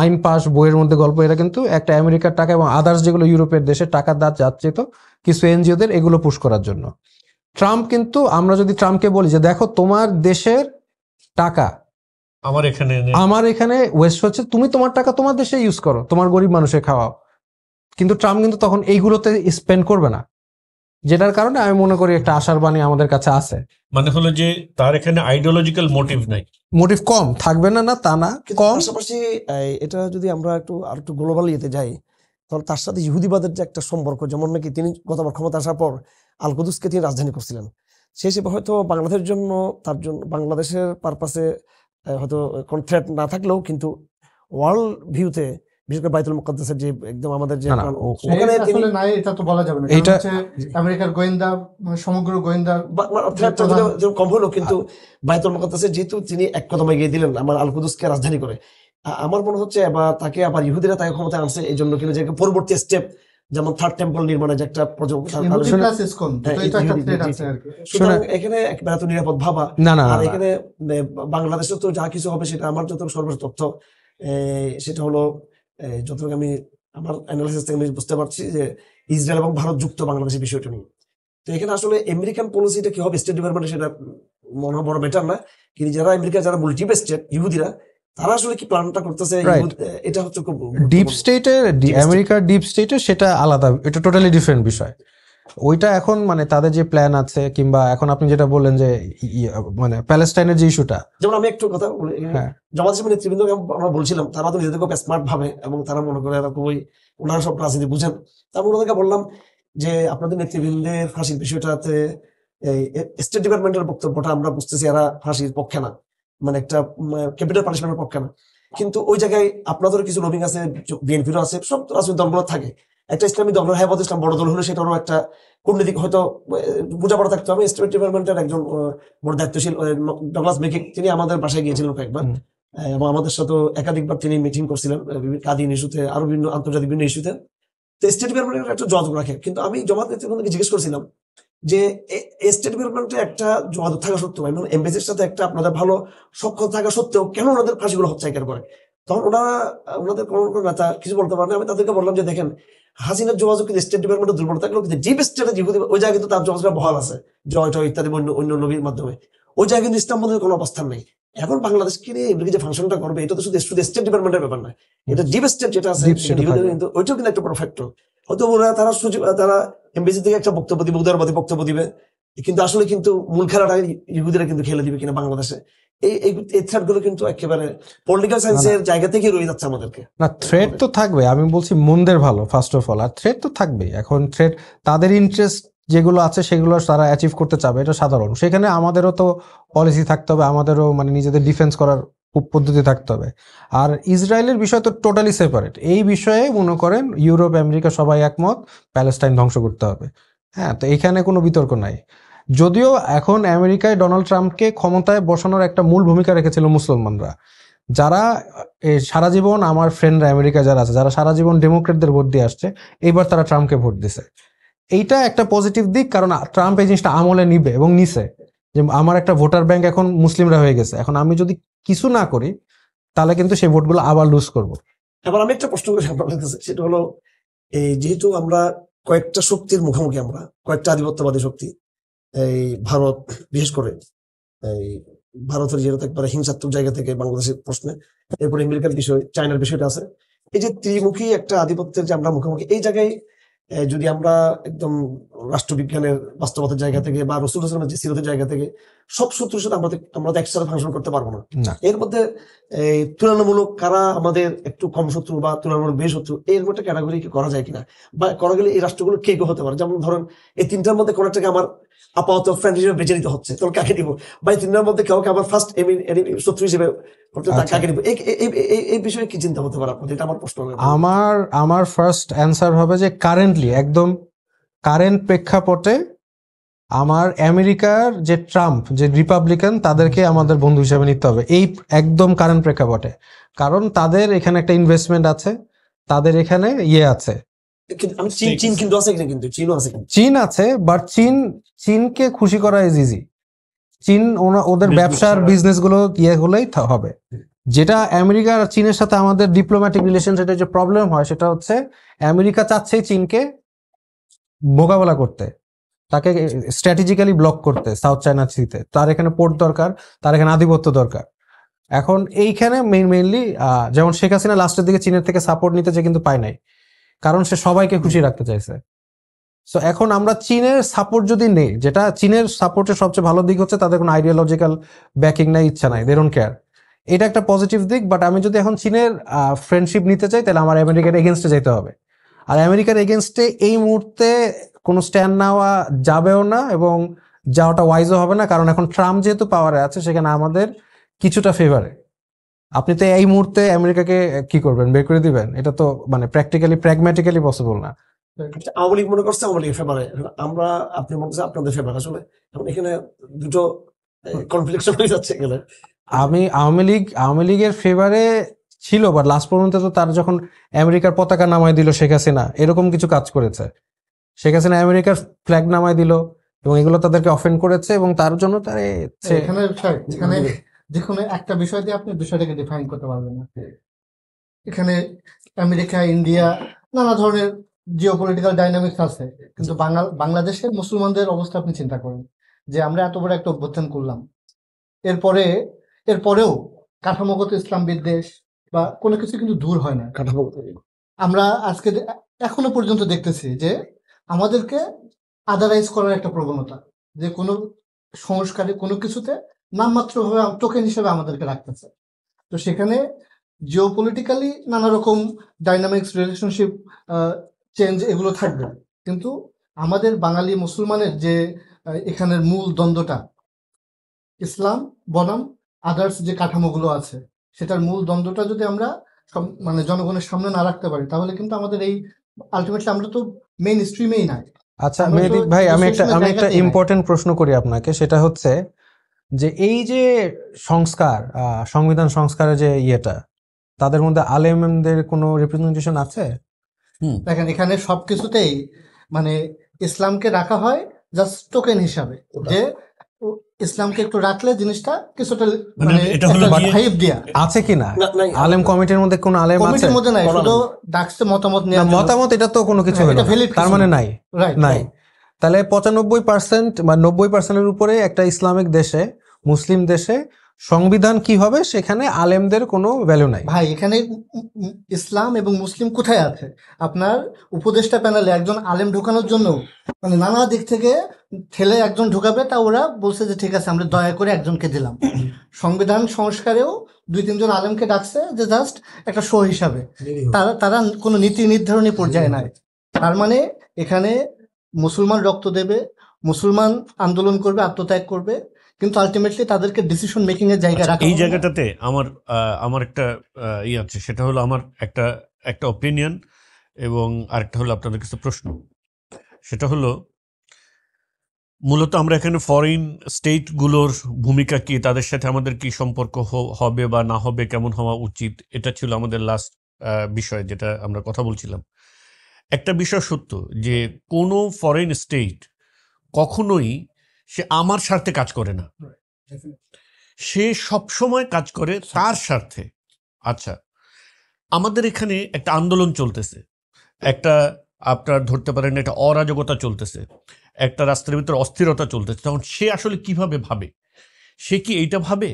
Speaker 2: আইন পাশ, বইয়ের মধ্যে গল্প, এটা কিন্তু একটা আমেরিকার টাকা এবং আদার্স যেগুলো ইউরোপের দেশে টাকা যাচ্ছে তো কিছু এনজিওদের, এগুলো পুশ করার জন্য। ট্রাম্প কিন্তু, আমরা যদি ট্রাম্পকে বলি যে দেখো তোমার দেশের টাকা আমার এখানে ওয়েস্ট হচ্ছে, তুমি তোমার টাকা তোমার দেশে ইউজ করো, তোমার গরিব মানুষের খাওয়াও, কিন্তু ট্রাম্প কিন্তু তখন এইগুলোতে স্পেন্ড করবে না। যেটার কারণে আমি মনে করি একটা আশার বাণী আমাদের কাছে আছে।
Speaker 3: মানে হলো যে তার এখানে আইডিওলজিক্যাল মোটিভ নাই,
Speaker 2: মোটিভ কম থাকবে না, না তা না, কম।
Speaker 1: পাশাপাশি এটা যদি আমরা আর একটু গ্লোবাল ইয়েতে যাই, তাহলে তার সাথে ইহুদিবাদের যে একটা সম্পর্ক, যেমন নাকি তিনি গতবার ক্ষমতা আসার পর আল কুদুসকে তিনি রাজধানী করছিলেন, সেই হিসেবে হয়তো বাংলাদেশের জন্য, তার জন্য বাংলাদেশের পারপাসে হয়তো কোন থ্রেট না থাকলেও, কিন্তু ওয়ার্ল্ড ভিউতে বিশেষ করে বাইতুল মুকাদ্দাসের যে একদম আমাদের যে
Speaker 4: ওখানে আসলে নাই, এটা তো বলা যাবে না। এটা হচ্ছে আমেরিকার গোয়েন্দা, সমগ্র গোয়েন্দা
Speaker 1: কম হলো, কিন্তু বাইতুল মুকাদ্দাসে যেহেতু তিনি এক কদম এগিয়ে দিলেন আমার আল কুদুসকে রাজধানী করে, আমার মনে হচ্ছে বা তাকে আবার ইহুদিরা তাকে ক্ষমতায় আনছে এই জন্য কিন্তু যে পরবর্তী স্টেপ, যেমন থার্ড টেম্পল নির্মাণের যে একটা এখানে একেবারে নিরাপদ ভাবা না। আর এখানে বাংলাদেশে তো যা কিছু হবে সেটা আমার যত সর্বশেষ তথ্য সেটা হলো, যতটুকু আমি আমার অ্যানালাইসিস থেকে বুঝতে পারছি যে ইসরায়েল এবং ভারত যুক্ত বাংলাদেশের বিষয়টা নিয়ে। তো এখানে আসলে আমেরিকান পলিসিটা কি হবে স্টেট ডিপার্টমেন্টে, সেটা মনে বড় বেটার না, কিন্তু যারা আমেরিকা, যারা মাল্টি স্টেট ইহুদিরা, তারা আসলে কি প্ল্যানটা করতেছে, এটা হচ্ছে খুব
Speaker 2: ডিপ স্টেটের, আমেরিকার ডিপ স্টেটের, সেটা আলাদা, এটা টোটালি ডিফারেন্ট বিষয়। ওইটা এখন মানে তাদের যে প্ল্যান আছে, কিংবা এখন আপনি যেটা বললেন যে মানে প্যালেস্টাইনের যে ইস্যুটা,
Speaker 1: যেমন আমি একটু কথা বলি, জামাত ইসলামী নেতৃবৃন্দ আমরা বলছিলাম, তারা তো নিজেদের খুব স্মার্ট ভাবে এবং তারা মনে করে খুবই, ওনারা সব রাজনীতি বুঝেন। তারপর ওনাদেরকে বললাম যে আপনাদের নেতৃবৃন্দের ফাঁসির বিষয়টাতে স্টেট ডিপার্টমেন্টের বক্তব্যটা আমরা বুঝতেছি এরা ফাঁসির পক্ষে না, মানে একটা ক্যাপিটাল পানিশমেন্টের পক্ষে না, কিন্তু ওই জায়গায় আপনাদের কিছু লবিং আছে, বিএনপিরও আছে, সব রাজনৈতিক দলগুলো থাকে, একটা ইসলামী দল হেফাজত ইসলাম বড় দল হলো, সেটারও একটা কূটনীতিক হয়তো বোঝাপড়া থাকতে হবে। স্টেট ডিপার্টমেন্টের একজন বড় দায়িত্বশীল ডগলাস মেকিং, তিনি আমাদের বাসায় গিয়েছিলেন কয়েকবার, এবং আমাদের সাথে একাধিকবার তিনি মিটিং করছিলেন কাদিন ইস্যুতে, আরো বিভিন্ন আন্তর্জাতিক বিভিন্ন ইস্যুতে। তো স্টেট ডিপার্টমেন্টের একটা যোগাযোগ রাখে। কিন্তু আমি জামাত নেতৃবৃন্দকে জিজ্ঞেস করছিলাম যে স্টেট ডিপার্টমেন্টে একটা যোগাযোগ থাকা সত্ত্বেও এবং এমবেসির সাথে একটা আপনাদের ভালো সক্ষম থাকা সত্ত্বেও কেন ওনাদের ফাঁসিগুলো হচ্ছে একের পরে? তখন ওনাদের কোনো নেতা কিছু বলতে পারেন। আমি তাদেরকে বললাম যে দেখেন, হাসিনার যোগাযোগ কিন্তু স্টেট ডিপার্টমেন্টের দুর্বল থাকলেও কিন্তু ডিপ স্টেটে ওই জায়গায় কিন্তু তার যোগাযোগটা বহাল আছে, জয় টয় ইত্যাদি অন্য নবীর মাধ্যমে। ওই জায়গায় কিন্তু ইসলাম বন্ধের কোনো অবস্থান নেই। এখন বাংলাদেশকে নিয়ে এমনি যে ফাংশনটা করবে, এটা তো শুধু স্টেট ডিপার্টমেন্টের ব্যাপার না, এটা ডিপ স্টেট যেটা আছে কিন্তু ওইটাও কিন্তু একটা বড় ফ্যাক্টর। হয়তো ওরা তারা এমবিসি থেকে একটা বক্তব্য দিবে, উদারবাদী বক্তব্য দিবে, কিন্তু আসলে কিন্তু মূল খেলাটা ইহুদিরা কিন্তু খেলে দিবে কিনা বাংলাদেশে, এই থ্রেট গুলো কিন্তু একেবারে পলিটিক্যাল সায়েন্সের জায়গা থেকে রয়ে যাচ্ছে আমাদেরকে।
Speaker 2: না, থ্রেট তো থাকবে, আমি বলছি মন্দের ভালো ফার্স্ট অফ অল, আর থ্রেট তো থাকবে। এখন থ্রেট তাদের ইন্টারেস্ট যেগুলো আছে সেগুলো তারা অ্যাচিভ করতে চাবে, এটা সাধারণ। সেখানে আমাদেরও তো পলিসি থাকতে হবে, আমাদেরও মানে নিজেদের ডিফেন্স করার পদ্ধতি থাকতে হবে। আর ইসরায়েলের বিষয় তো টোটালি সেপারেট। এই বিষয়ে মনে করেন ইউরোপ আমেরিকা সবাই একমত, প্যালেস্টাইন ধ্বংস করতে হবে। হ্যাঁ, তো এখানে কোনো বিতর্ক নাই। যদিও এখন আমেরিকায় ডোনাল্ড ট্রাম্পকে ক্ষমতায় বসানোর একটা মূল ভূমিকা রেখেছিল মুসলমানরা, যারা সারা জীবন, আমার ফ্রেন্ডরা আমেরিকা যারা আছে, যারা সারা জীবন ডেমোক্রেটদের ভোট দিয়ে আসছে, এইবার তারা ট্রাম্পকে ভোট দিছে। এইটা একটা পজিটিভ দিক, কারণ ট্রাম্প এই জিনিসটা আমলে নিবে এবং নিছে, যে আমার একটা ভোটার ব্যাংক এখন মুসলিমরা হয়ে গেছে, এখন আমি যদি কিছু না করি তাহলে কিন্তু সেই ভোটগুলো আবার লুজ করবো।
Speaker 1: এবার আমি একটা প্রশ্ন করি আপনার কাছে, সেটা হলো এই যেহেতু আমরা কয়েকটা শক্তির মুখোমুখি, আমরা কয়েকটা আধিপত্যবাদী শক্তি, এই ভারত বিশেষ করে, এই ভারতের যেহেতু একবারে হিংসাত্মক জায়গা থেকে বাংলাদেশের প্রশ্নে, এরপরে আমেরিকার বিষয়, চায়নার বিষয়টা আছে, এই যে ত্রিমুখী একটা আধিপত্যের যে আমরা মুখোমুখি, এই জায়গায় যদি আমরা একদম রাষ্ট্রবিজ্ঞানের বাস্তবতার জায়গা থেকে বা রসুল হাসানের যে সিরতের জায়গা থেকে সব শত্রুর সাথে আমরা তো একসাথে ফাংশন করতে পারবো না। এর মধ্যে এই তুলনামূলক কারা আমাদের একটু কম শত্রু বা তুলনামূলক বেশি শত্রু, এর মধ্যে ক্যাটাগরি করা যায় কিনা, বা করা গেলে এই রাষ্ট্রগুলো কে কে হতে পারে? যেমন ধরেন এই তিনটার মধ্যে কোন একটাকে আমার আপাতত ফ্রেন্ড হিসেবে বেছে নিতে হচ্ছে, তাহলে কাকে দিব? বা এই তিনটার মধ্যে কাউকে আমার ফার্স্ট শত্রু হিসেবে কাকে দিব? এই বিষয়ে কি চিন্তা হতে পারে আপনাদের? এটা আমার প্রশ্ন।
Speaker 2: আমার ফার্স্ট অ্যান্সার হবে যে কারেন্টলি, একদম কারেন্ট প্রেক্ষাপটে আমার আমেরিকার যে ট্রাম্প, যে রিপাবলিকান, তাদেরকে আমাদের বন্ধু হিসেবে নিতে হবে, এই একদম কারেন্ট প্রেক্ষাপটে। কারণ তাদের এখানে একটা ইনভেস্টমেন্ট আছে, তাদের এখানে আছে, চীন আছে, বাট চীনকে খুশি করা ইজ ইজি। চীন ওদের ব্যবসার বিজনেস গুলো হলেই হবে। যেটা আমেরিকা আর চীনের সাথে আমাদের ডিপ্লোম্যাটিক রিলেশন, সেটা যে প্রবলেম হয় সেটা হচ্ছে আমেরিকা চাচ্ছে চীনকে মোকাবেলা করতে, তাকে স্ট্র্যাটেজিক্যালি ব্লক করতে সাউথ চায়না সিতে। তার এখানে পোর্ট দরকার, তার এখানে আধিপত্য দরকার। এখন এইখানে মেইনলি যেমন শেখ হাসিনা লাস্টের দিকে চীনের থেকে সাপোর্ট নিতে চেয়ে কিন্তু পায় নাই, কারণ সে সবাইকে খুশি রাখতে চাইছে। সো এখন আমরা চীনের সাপোর্ট যদি নেই, যেটা চীনের সাপোর্টের সবচেয়ে ভালো দিক হচ্ছে তাদের কোনো আইডিওলজিক্যাল ব্যাকিং নাই, ইচ্ছা নাই, দে ডোন্ট কেয়ার, এটা একটা পজিটিভ দিক। বাট আমি যদি এখন চীনের ফ্রেন্ডশিপ নিতে চাই, তাহলে আমার আমেরিকার এগেনস্টে যেতে হবে। আর আমেরিকার এগেনস্টে এই মুহূর্তে কোনো স্ট্যান্ড নেওয়া যাবেও না, এবং যাওয়াটা ওয়াইজও হবে না, কারণ এখন ট্রাম্প যেহেতু পাওয়ারে আছে, সেখানে আমাদের কিছুটা ফেভারে। আপনি তো এই মুহূর্তে আমেরিকাকে কি করবেন, বের করে দিবেন? এটা তো মানে প্র্যাকটিক্যালি প্র্যাগম্যাটিক্যালি পসিবল না।
Speaker 1: আওয়ামী লীগ মনে করছে আওয়ামী লীগের ফেভারে, আমরা আপনি মনে করছেন আপনাদের ফেভার। আসলে এখন এখানে দুটো কনফ্লিকশন হয়ে যাচ্ছে। গেলে
Speaker 2: আমি আওয়ামী লীগের ফেভারে ছিল, বাট লাস্ট পর্যন্ত তো তার যখন আমেরিকার পতাকা নামায় দিল শেখ হাসিনা, এরকম কিছু কাজ করেছে। শেখ হাসিনা আমেরিকার ফ্ল্যাগ নামায় দিল এবং এগুলো তাদেরকে অফেন্ড করেছে, এবং তার জন্য তার
Speaker 4: এখানে দেখুন, একটা বিষয় দিয়ে আপনি বিষয়টাকে ডিফাইন করতে পারবেন না। এখানে আমেরিকা, ইন্ডিয়া, নানা ধরনের জিওপলিটিক্যাল ডাইনামিক্স আছে, কিন্তু বাংলাদেশের মুসলমানদের অবস্থা আপনি চিন্তা করেন, যে আমরা এত বড় একটা অভ্যুত্থান করলাম, এরপরেও কাঠামোগত ইসলাম বিদ্বেষ বা কোনো কিছু কিন্তু দূর হয় না। আমরা আজকে এখনো পর্যন্ত দেখতেছি যে আমাদেরকে আদারাইজ করার একটা প্রবণতা, যে কোনো সংস্কারে কোনো কিছুতে নামমাত্র ভাবে টোকেন হিসেবে আমাদেরকে রাখতেছে। তো সেখানে জিওপলিটিক্যালি নানা রকম ডাইনামিক্স, রিলেশনশিপ চেঞ্জ, এগুলো থাকবে, কিন্তু আমাদের বাঙালি মুসলমানের যে এখানের মূল দ্বন্দ্বটা, ইসলাম বনাম আদার্স যে কাঠামোগুলো আছে, সেটার মূল দ্বন্দ্বটা যদি আমরা মানে জনগণের সামনে না রাখতে পারি, তাহলে কিন্তু আমাদের এই আলটিমেটলি আমরা তো মেইন স্ট্রিমেই নাই।
Speaker 2: আচ্ছা
Speaker 4: আমরা তো
Speaker 2: মেহেদী ভাই, আমি একটা
Speaker 4: বিশ্লেষণের জায়গাতেই নাই।
Speaker 2: ইম্পর্টেন্ট প্রশ্ন করি আপনাকে, সেটা হচ্ছে যে এই যে সংস্কার, সংবিধান সংস্কারের যে ইয়েটা, তাদের মধ্যে আলেমদের কোনো রিপ্রেজেন্টেশন আছে?
Speaker 4: দেখেন এখানে সবকিছুতেই মানে ইসলামকে রাখা হয় জাস্ট টোকেন হিসাবে, যে ইসলামকে একটু রাখলে জিনিসটা কিছুটা মানে
Speaker 3: এটা হলো
Speaker 4: একটা
Speaker 3: গিয়ে-
Speaker 4: হাইপ দিয়া।
Speaker 2: আছে কিনা
Speaker 1: নাই,
Speaker 2: আলেম কমিটির মধ্যে কোনো আলেম আছে?
Speaker 4: কমিটির মধ্যে নাই, শুধু ডাকছে মতামত
Speaker 2: না,
Speaker 4: নেওয়ার জন্য।
Speaker 2: মতামত এটা তো কোনো কিছু
Speaker 4: হ্যাঁ,
Speaker 2: হলো
Speaker 4: এটা
Speaker 2: না।
Speaker 4: valid
Speaker 2: তার
Speaker 4: কিছু
Speaker 2: মানে
Speaker 4: না।
Speaker 2: নাই,
Speaker 4: রাইট
Speaker 2: নাই। তাহলে 95% বা 90%-এর উপরে একটা ইসলামিক দেশে, মুসলিম দেশে সংবিধান কি হবে সেখানে আলেমদের কোনো ভ্যালু নাই।
Speaker 4: ভাই এখানে ইসলাম এবং মুসলিম কোথায় আছে? আপনার উপদেষ্টা প্যানেলে একজন আলেম ঢোকানোর জন্য মানে নানা দিক থেকে ঠেলে একজন ঢোকাবে, তা ওরা বলছে যে ঠিক আছে আমরা দয়া করে একজনকে দিলাম। সংবিধান সংস্কারেও 2-3 জন আলেমকে ডাকছে যে জাস্ট একটা শো হিসাবে, তারা তারা কোনো নীতি নির্ধারণী পর্যায়ে নাই। তার মানে এখানে মুসলমান রক্ত দেবে, মুসলমান আন্দোলন করবে, আত্মত্যাগ করবে, কিন্তু আলটিমেটলি তাদেরকে ডিসিশন মেকিং এর জায়গায় রাখা
Speaker 3: এই
Speaker 4: হবে না।
Speaker 3: জায়গাটাতে আমার একটা ই আছে, সেটা হলো আমার একটা অপিনিয়ন এবং আরেকটা হলো আপনাদের কাছে প্রশ্ন। সেটা হলো মূলত আমরা এখানে ফরেন স্টেটগুলোর ভূমিকা কি, তাদের সাথে আমাদের কি সম্পর্ক হবে বা না হবে, কেমন হওয়া উচিত, এটা ছিল আমাদের লাস্ট বিষয় যেটা আমরা কথা বলছিলাম। একটা বিষয় সত্য যে কোনো ফরেন স্টেট কখনোই সে আমার স্বার্থে কাজ করে না, সে সবসময় কাজ করে তার স্বার্থে। আচ্ছা, আমাদের এখানে একটা আন্দোলন চলতেছে, একটা আপনার ধরতে পারেন একটা অরাজকতা চলতেছে, একটা রাস্তার ভিতরে অস্থিরতা চলতেছে, তখন সে আসলে কিভাবে ভাবে? সে কি এইটা ভাবে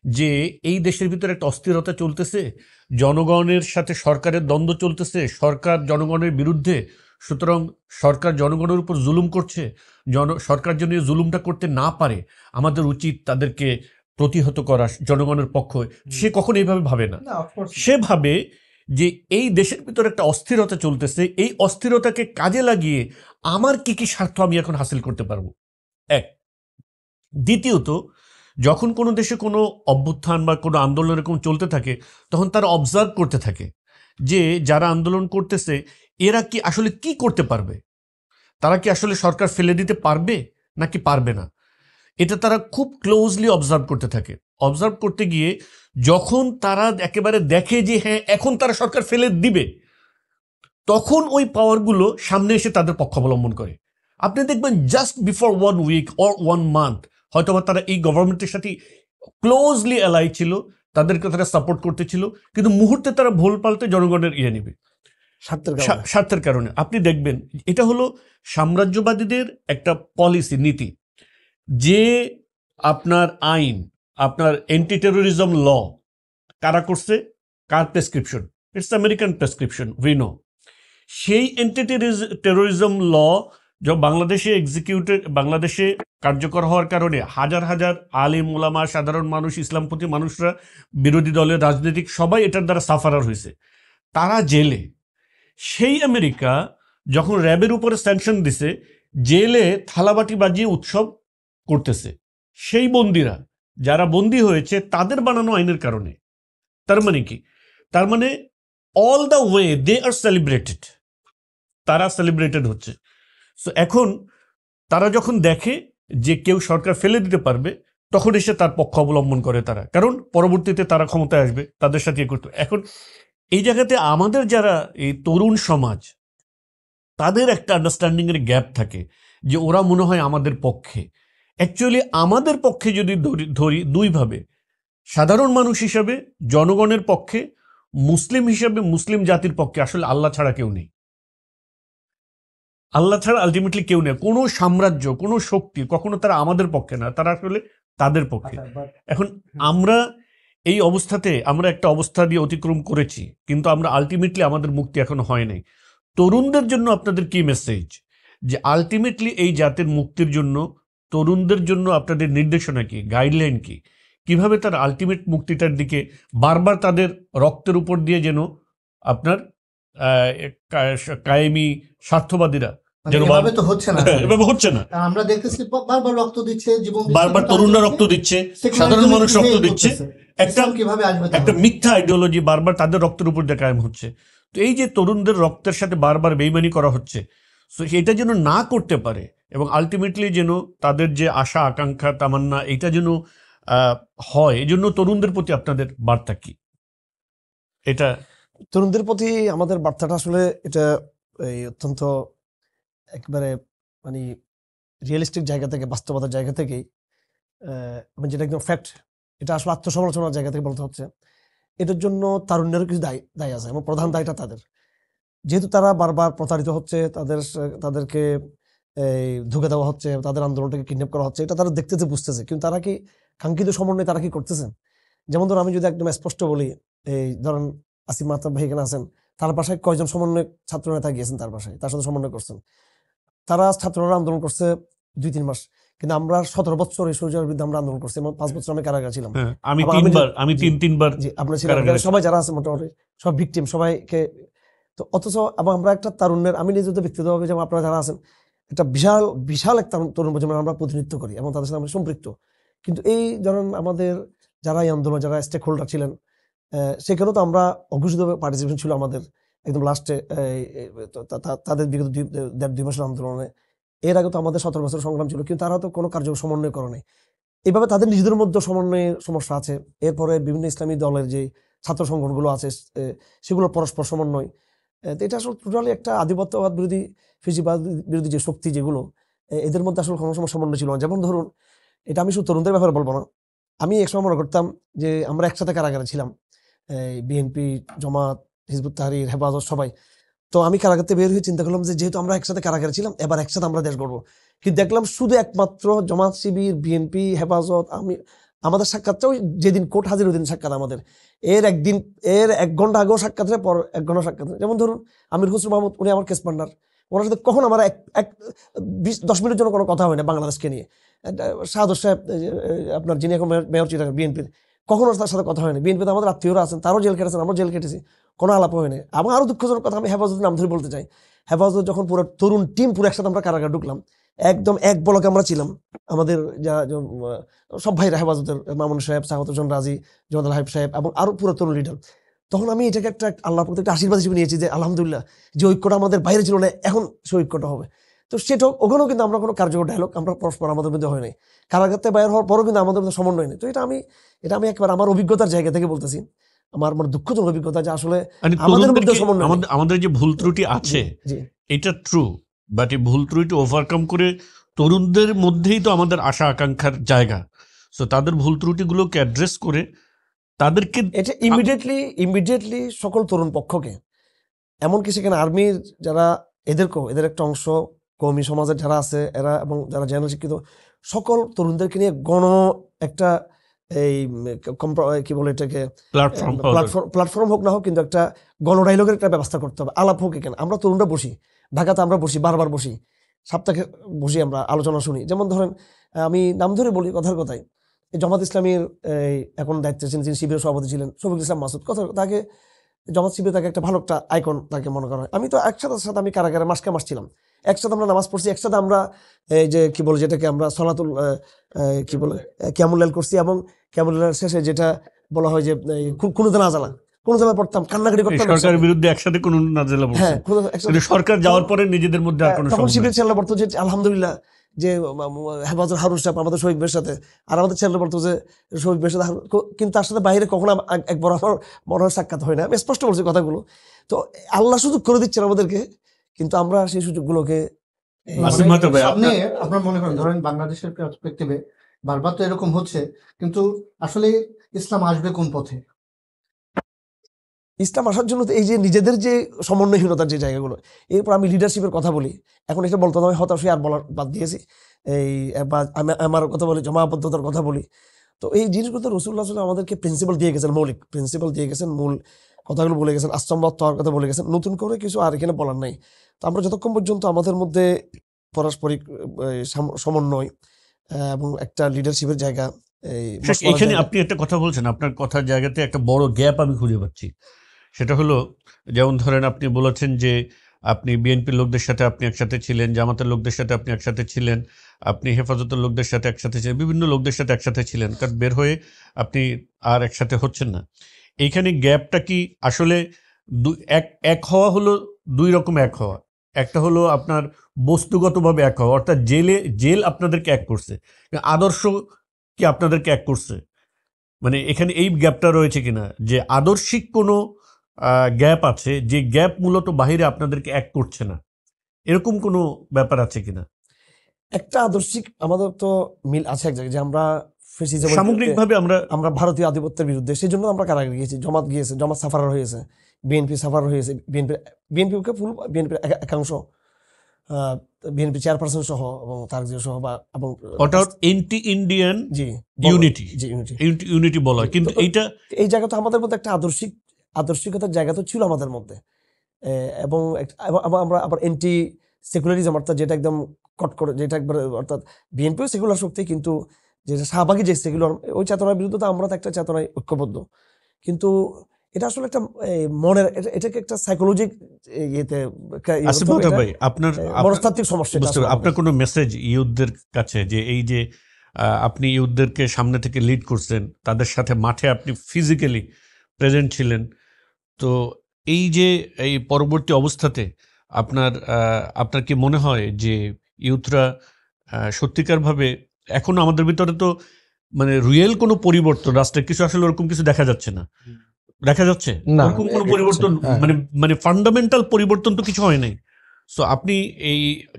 Speaker 3: যে এই দেশের ভিতরে একটা অস্থিরতা চলতেছে, জনগণের সাথে সরকারের দ্বন্দ্ব চলতেছে, সরকার জনগণের বিরুদ্ধে, সুতরাং সরকার জনগণের উপর জুলুম করছে, সরকার যেন এই জুলুমটা করতে না পারে, আমাদের উচিত তাদেরকে প্রতিহত করা জনগণের পক্ষ? সে কখনো এইভাবে ভাবে না। সে ভাবে যে এই দেশের ভিতরে একটা অস্থিরতা চলতেছে, এই অস্থিরতাকে কাজে লাগিয়ে আমার কি কি স্বার্থ আমি এখন হাসিল করতে পারবো, এক। দ্বিতীয়ত, যখন কোনো দেশে কোনো অভ্যুত্থান বা কোনো আন্দোলন এরকম চলতে থাকে, তখন তারা অবজার্ভ করতে থাকে যে যারা আন্দোলন করতেছে এরা কি আসলে কি করতে পারবে, তারা কি আসলে সরকার ফেলে দিতে পারবে নাকি পারবে না, এটা তারা খুব ক্লোজলি অবজার্ভ করতে থাকে। অবজার্ভ করতে গিয়ে যখন তারা একেবারে দেখে যে হ্যাঁ এখন তারা সরকার ফেলে দিবে, তখন ওই পাওয়ারগুলো সামনে এসে তাদের পক্ষ অবলম্বন করে। আপনি দেখবেন just before 1 week or 1 month হয়তো তারা এই গভর্নমেন্টের সাথে ক্লোজলি অ্যালাই ছিল, তাদেরকে তারা সাপোর্ট করতেছিল, কিন্তু মুহূর্তে তারা ভুল পাল্টে জনগণের ইয়ে নেবে স্বার্থের কারণে। আপনি দেখবেন এটা হলো সাম্রাজ্যবাদীদের একটা পলিসি, নীতি, যে আপনার আইন, আপনার অ্যান্টি টেরোরিজম ল কারা করছে, কার prescription? It's American prescription, we know. সেই অ্যান্টি টেরোরিজম ল বাংলাদেশে কার্যকর হওয়ার কারণে হাজার হাজার আলিম ওলামা, সাধারণ মানুষ, ইসলামপন্থী মানুষরা, বিরোধী দলের রাজনীতিক সবাই এটার দ্বারা সাফারার হয়েছে, তারা জেলে। সেই আমেরিকা যখন র্যাবের উপরে স্যাংশন দিছে, জেলে থালাবাটি বাজিয়ে উৎসব করতেছে সেই বন্দিরা, যারা বন্দী হয়েছে তাদের বানানো আইনের কারণে। তার মানে কি? তার মানে all the way they are celebrated, তারা সেলিব্রেটেড হচ্ছে। সো এখন তারা যখন দেখে যে কেউ সরকার ফেলে দিতে পারবে, তখন এসে তার পক্ষ অবলম্বন করে তারা, কারণ পরবর্তীতে তারা ক্ষমতায় আসবে, তাদের সাথে করতে। এখন এই জায়গাতে আমাদের যারা এই তরুণ সমাজ, তাদের একটা আন্ডারস্ট্যান্ডিং এর গ্যাপ থাকে যে ওরা মনে হয় আমাদের পক্ষে। অ্যাকচুয়ালি আমাদের পক্ষে যদি ধরি দুইভাবে, সাধারণ মানুষ হিসাবে জনগণের পক্ষে, মুসলিম হিসাবে মুসলিম জাতির পক্ষে আসলে আল্লাহ ছাড়া কেউ নেই। আল্লাহ ছাড়া আলটিমেটলি কেউ নেই। কোনো সাম্রাজ্য, কোনো শক্তি কখনো তারা আমাদের পক্ষে না, তারা আসলে তাদের পক্ষে। এখন আমরা এই অবস্থাতে, আমরা একটা অবস্থা দিয়ে অতিক্রম করেছি, কিন্তু আমরা আলটিমেটলি আমাদের মুক্তি এখনো হয় নাই। তরুণদের জন্য আপনাদের কি মেসেজ, যে আলটিমেটলি এই জাতির মুক্তির জন্য তরুণদের জন্য আপনাদের নির্দেশনা কি, গাইডলাইন কি, কিভাবে তার আলটিমেট মুক্তিটার দিকে বারবার তাদের রক্তের উপর দিয়ে যেন আপনার কায়েমি স্বার্থবাদীরা
Speaker 4: এভাবে তো হচ্ছে না,
Speaker 3: এভাবে হচ্ছে না।
Speaker 4: আমরা দেখতেছি বারবার রক্ত দিচ্ছে, জীবন দিচ্ছে,
Speaker 3: বারবার তরুণরা রক্ত দিচ্ছে, সাধারণ মানুষ রক্ত দিচ্ছে, একটা
Speaker 4: কিভাবে আসবে?
Speaker 3: একটা মিথ্যা আইডিওলজি বারবার তাদের রক্তের উপর দিয়ে কায়েম হচ্ছে। তো এই যে তরুণদের রক্তের সাথে বারবার বেইমানি করা হচ্ছে, সো এটা যেন না করতে পারে এবং আলটিমেটলি যেন তাদের যে আশা আকাঙ্ক্ষা তামান্না এটা যেন হয়, এই জন্য তরুণদের প্রতি আপনাদের বার্তা কি? এটা
Speaker 1: তরুণদের প্রতি আমাদের বার্তাটা আসলে এটা এই অত্যন্ত একবারে মানে রিয়েলিস্টিক জায়গা থেকে, বাস্তবতার জায়গা থেকেই, যেটা একদম ফ্যাক্ট, এটা আসলে আত্মসমালোচনার জায়গা থেকে বলতে হচ্ছে। এটার জন্য তারুণ্যের কিছু দায় আছে এবং প্রধান দায়টা তাদের, যেহেতু তারা বারবার প্রতারিত হচ্ছে, তাদেরকে ধুকে দেওয়া হচ্ছে, তাদের আন্দোলনটাকে কিডন্যাপ করা হচ্ছে, এটা তারা দেখতেছে, বুঝতেছে, কিন্তু তারা কি কাঙ্ক্ষিত সমন্বয় তারা কি করতেছেন? যেমন ধরুন আমি যদি একদম স্পষ্ট বলি, এই ধরেন আসিফ মাহতাব ভাই এখানে আছেন, তার বাসায় কয়জন সমন্বয় ছাত্র নেতা গিয়েছেন তার বাসায়, তার সাথে সমন্বয় করছেন। তারা ছাত্ররা আন্দোলন করছে 2-3 মাস, কিন্তু আমরা 17 বছর এই সরকারের বিরুদ্ধে আমরা আন্দোলন করছি এবং 5 বছর আমি কারাগারে ছিলাম।
Speaker 3: আমি তিনবার
Speaker 1: আপনার ছিলাম, সবাই যারা আছে মোটামুটি সব ভিকটিম, সবাইকে। তো অথচ এবং আমরা একটা তারুণ্যের, আমি নিজে ব্যক্তিগতভাবে যেমন আপনারা যারা আছেন, একটা বিশাল বিশাল একটা তরুণ প্রজন্মের আমরা প্রতিনিধিত্ব করি এবং তাদের সাথে আমরা সম্পৃক্ত। কিন্তু এই ধরেন আমাদের যারা এই আন্দোলন, যারা স্টেক হোল্ডার ছিলেন, সেখানেও তো আমরা অঘোষিতভাবে পার্টিসিপেশন ছিল আমাদের একদম লাস্টে, তাদের বিগত 1.5-2 মাসের আন্দোলনে। এর আগে তো আমাদের 17 বছর সংগ্রাম ছিল, কিন্তু তারা তো কোনো কার্যকর সমন্বয় করে নাই। এইভাবে তাদের নিজেদের মধ্যে সমন্বয়ের সমস্যা আছে। এরপরে বিভিন্ন ইসলামী দলের যে ছাত্র সংগঠনগুলো আছে, সেগুলো পরস্পর সমন্বয়, তো এটা আসলে টোটালি একটা আধিপত্যবাদ বিরোধী, ফিজিবাদ বিরোধী যে শক্তি, যেগুলো এদের মধ্যে আসলে কোনো সময় সমন্বয় ছিল না। যেমন ধরুন, এটা আমি শুধু তরুণদের ব্যাপারে বলবো না, আমি একসময় মনে করতাম যে আমরা একসাথে কারাগারে ছিলাম, বিএনপি, জামাত, হিজবুত তাহরীর, হেফাজত, সবাই। তো আমি কারাগারে বের হয়ে চিন্তা করলাম যে যেহেতু আমরা একসাথে কারাগারে ছিলাম, এবার একসাথে আমরা দেশ গড়বো। কিন্তু দেখলাম শুধু একমাত্র জামাত, শিবির, বিএনপি, হেফাজত, আমাদের সাক্ষাৎটাও যেদিন কোর্ট হাজির ওই দিন সাক্ষাৎ আমাদের, এর 1 ঘন্টা আগেও সাক্ষাৎ, পর 1 ঘন্টা সাক্ষাৎ। যেমন ধরুন আমির হোসেন মাহমুদ, উনি আমার কেস পার্টনার, ওনার সাথে কখন আমার 10 মিনিটের জন্য কোনো কথা হয় না বাংলাদেশকে নিয়ে। শাহাদত সাহেব, আপনার যিনি এখন মেয়র চিটাগাং বিএনপির, কখনো তার সাথে কথা হয়নি। বিএনপিতে আমাদের আত্মীয়রা আছেন, তারও জেল কেটেছেন, আমরা জেল কেটেছি, কোনো আলাপ হয়নি। এবং আরো দুঃখজনক কথা, আমি হেফাজতের নাম ধরে বলতে চাই, হেফাজত যখন পুরো তরুণ টিম পুরো একসাথে আমরা কারাগারে ঢুকলাম, একদম এক বলকে আমরা ছিলাম, আমাদের সব ভাইরা, হেফাজতের মামুন সাহেব, স্বাগত হোসেন রাজি, জমাদাল হাবিব সাহেব এবং আরো পুরো তরুণ লিডার। তখন আমি এটাকে একটা আল্লাহর প্রতি একটা আশীর্বাদ হিসেবে নিয়েছি যে আলহামদুলিল্লাহ, যে ঐক্যটা আমাদের বাইরে ছিল না, এখন সেই ঐক্যটা হবে। তো সেটা ওখানেও কিন্তু আমরা কোনো কার্যকর ডায়লগ আমরা পরস্পর আমাদের মধ্যে হয় নাই, কারাগারতে বাইর হওয়ার পরও কিন্তু আমাদের মধ্যে সমন্বয় নেই। তো এটা আমি একবার আমার অভিজ্ঞতার জায়গা থেকে বলতেছি, আমার দুঃখজনক অভিজ্ঞতা, যে আসলে আমাদের মধ্যে সমন্বয় নেই।
Speaker 3: আমাদের যে ভুল ত্রুটি আছে এটা ট্রু, বাট এই ভুল ত্রুটি ওভারকাম করে তরুণদের মধ্যেই তো আমাদের আশা আকাঙ্ক্ষার জায়গা। সো তাদের ভুল ত্রুটিগুলোকে অ্যাড্রেস করে তাদেরকে
Speaker 1: এটা ইমিডিয়েটলি সকল তরুণ পক্ষকে, এমনকি সেখানে আর্মির যারা, এদের একটা অংশ, কওমি সমাজের যারা আছে এরা, এবং যারা জেনারেল শিক্ষিত, সকল তরুণদেরকে নিয়ে একটা এই কি বলে এটাকে, প্ল্যাটফর্ম হোক না হোক, কিন্তু একটা গণডাইলগের একটা ব্যবস্থা করতে হবে, আলাপ হোক। এখানে আমরা তরুণরা বসি, ঢাকাতে আমরা বসি, বারবার বসি, সপ্তাহে বসি, আমরা আলোচনা শুনি। যেমন ধরেন আমি নাম ধরে বলি, কথার কথাই, জামাত ইসলামীর এখন দায়িত্বে ছিলেন, যিনি শিবিরের সভাপতি ছিলেন, শফিকুল ইসলাম মাসুদ, তাকে জামাত শিবির, তাকে একটা ভালো একটা আইকন তাকে মনে করা হয়। আমি তো একসাথে আমি কারাগারে মাস ছিলাম, একসাথে আমরা নামাজ পড়ছি, একসাথে আমরা এই যে কি বলে যেটাকে আমরা সলাতুল কি বলে কিয়ামুল লাইল করছি, এবং কিয়ামুল লাইলের শেষে যেটা বলা হয় যে কুনুতে নাজালা পড়তাম, কান্নাকাটি করতাম,
Speaker 3: সরকারের বিরুদ্ধে একসাথে কোন নাজেলা পড়ছি।
Speaker 1: হ্যাঁ,
Speaker 3: সরকার যাওয়ার পরে নিজেদের মধ্যে আর কোনো
Speaker 1: তখন শিবির ছেলেরা পড়তো যে আলহামদুলিল্লাহ, যে হেফাজত হারুন সাহেব আমাদের শহীদ ভাইয়ের সাথে, আর আমাদের ছেলেরা পড়তো যে শহীদ ভাইয়ের সাথে, কিন্তু তার সাথে বাইরে কখনো একবার আমার মনে হয় সাক্ষাৎ হয় না। আমি স্পষ্ট বলছি কথাগুলো। তো আল্লাহ সুযোগ করে দিচ্ছেন আমাদেরকে, কিন্তু আমরা সেই সুযোগগুলোকে
Speaker 4: সামনে আপনার মনে করেন, ধরেন বাংলাদেশের পার্সপেক্টিভে বারবার তো এরকম হচ্ছে, কিন্তু আসলে ইসলাম আসবে কোন পথে?
Speaker 1: ইসলাম আসার জন্য এই যে নিজেদের যে সমন্বয়হীনতার যে জায়গাগুলো, এরপর আমি লিডারশিপের কথা বলি, এখন এটা বলতে আমি হতাশ আর বলার বাদ দিয়েছি, আমার কথা বলি, জমাবদ্ধতার কথা বলি। তো এই জিনিসগুলো রাসূলুল্লাহ সাল্লাল্লাহু আলাইহি ওয়াসাল্লাম আমাদেরকে প্রিন্সিপাল দিয়ে গেছেন, মৌলিক প্রিন্সিপাল দিয়ে গেছেন, মূল কথাগুলো বলে গেছেন, আস্তম্বাত হওয়ার কথা বলে গেছেন, নতুন করে কিছু আর এখানে বলার নাই। তো আমরা যতক্ষণ পর্যন্ত আমাদের মধ্যে পারস্পরিক সমন্বয় এবং একটা লিডারশিপের জায়গা,
Speaker 3: এখানে আপনি একটা কথা বলছেন, আপনার কথার জায়গাতে একটা বড় গ্যাপ আমি খুঁজে পাচ্ছি। সেটা হলো, যেমন ধরেন আপনি বলেছেন যে আপনি বিএনপির লোকদের সাথে আপনি একসাথে ছিলেন, জামাতের লোকদের সাথে আপনি একসাথে ছিলেন, আপনি হেফাজতের লোকদের সাথে একসাথে ছিলেন, বিভিন্ন লোকদের সাথে একসাথে ছিলেন, কারণ বের হয়ে আপনি আর একসাথে হচ্ছেন না। এইখানে গ্যাপটা কি আসলে এক এক হওয়া হলো দুই রকম এক হওয়া। একটা হলো আপনার বস্তুগতভাবে এক হওয়া, অর্থাৎ জেল আপনাদেরকে এক করছে, আদর্শ কি আপনাদেরকে এক করছে? মানে এখানে এই গ্যাপটা রয়েছে কিনা, যে আদর্শিক কোনো গ্যাপ আছে, যে গ্যাপ মূলত বাহিরে আপনাদেরকে এক করছে না, এরকম কোনো ব্যাপার আছে কিনা?
Speaker 1: একটা আদর্শিক আমাদের তো মিল আছে এক জায়গায়, যে আমরা ফ্যাসিজমের
Speaker 3: সামগ্রিকভাবে
Speaker 1: আমরা ভারতীয় আধিপত্যের বিরুদ্ধে, সেই জন্য আমরা কারাগারে গিয়েছি, জমাত সাফারার হয়েছে, বিএনপি সাফারার হয়েছে, বিএনপিকে ফুল বিএনপির একাংশ, বিএনপি চেয়ারপারসন সহ এবং তার সহ এবং
Speaker 3: অর্থাৎ এন্টি ইন্ডিয়ান
Speaker 1: জি
Speaker 3: ইউনিটি
Speaker 1: জি
Speaker 3: ইউনিটি বলা হয়, কিন্তু এইটা
Speaker 1: এই জায়গা তো আমাদের মধ্যে একটা আদর্শিকতার জায়গা তো ছিল আমাদের মধ্যে, এবং আমরা আবার এন্টি সেকুলারিজম, অর্থাৎ যেটা একদম কট করে, যেটা একবার অর্থাৎ বিএনপিও সেকুলার শক্তি, কিন্তু যেটা শাহবাগী যে সেকুলার, ওই চেতনার বিরুদ্ধে তো আমরা তো একটা চেতনায় ঐক্যবদ্ধ। কিন্তু এটা আসলে একটা মনের, এটাকে একটা সাইকোলজিক ইয়েতে
Speaker 3: ভাই আপনার
Speaker 1: মনস্তাত্ত্বিক সমস্যা।
Speaker 3: আপনার কোনো মেসেজ ইউথদের কাছে, যে এই যে আপনি ইউথদেরকে সামনে থেকে লিড করছেন, তাদের সাথে মাঠে আপনি ফিজিক্যালি প্রেজেন্ট ছিলেন, তো এই যে এই পরবর্তী অবস্থাতে আপনার কি মনে হয় যে ইউথরা সত্যিকারভাবে এখন আমাদের ভিতরে তো মানে রিয়েল কোনো পরিবর্তন রাষ্ট্রের কিছু আসলে ওরকম কিছু দেখা যাচ্ছে না, দেখা যাচ্ছে
Speaker 2: না,
Speaker 3: ওরকম কোনো পরিবর্তন, মানে ফান্ডামেন্টাল পরিবর্তন তো কিছু হয় নাই। সো আপনি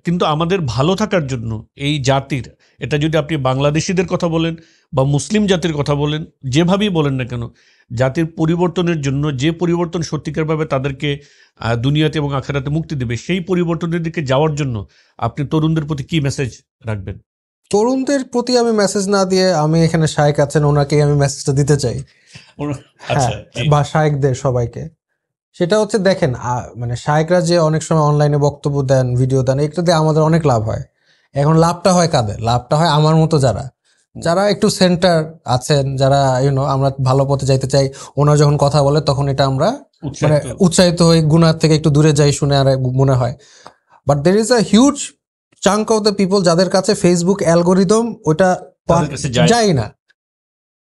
Speaker 3: কিন্তু আমাদের ভালো থাকার জন্য এই জাতির, এটা যদি আপনি বাংলাদেশিদের কথা বলেন বা মুসলিম জাতির কথা বলেন, যেভাবেই বলেন না কেন, জাতির পরিবর্তনের জন্য, যে পরিবর্তন সত্যিকারভাবে তাদেরকে দুনিয়াতে এবং আখিরাতে মুক্তি দেবে, সেই পরিবর্তনের দিকে যাওয়ার জন্য আপনি তরুণদের প্রতি কি মেসেজ রাখবেন?
Speaker 2: তরুণদের প্রতি আমি মেসেজ না দিয়ে, আমি এখানে শায়েক আছেন, ওনাকে আমি মেসেজটা দিতে চাই, বা শায়েকদের সবাইকে। সেটা হচ্ছে, দেখেন মানে শায়েকরা যে অনেক সময় অনলাইনে বক্তব্য দেন, ভিডিও দেন, এটা দিয়ে আমাদের অনেক লাভ হয়। এখন লাভটা হয় কাদের? লাভটা হয় আমার মতো যারা একটু সেন্টার আছেন, যারা আমরা ভালো পথে যাইতে চাই, ওনারা যখন কথা বলে তখন এটা আমরা মানে উৎসাহিত হই, গুনার থেকে একটু দূরে যাই শুনে আর মনে হয়। But there is a huge chunk of the people যাদের কাছে ফেসবুক অ্যালগোরিদম ওটা যায় না,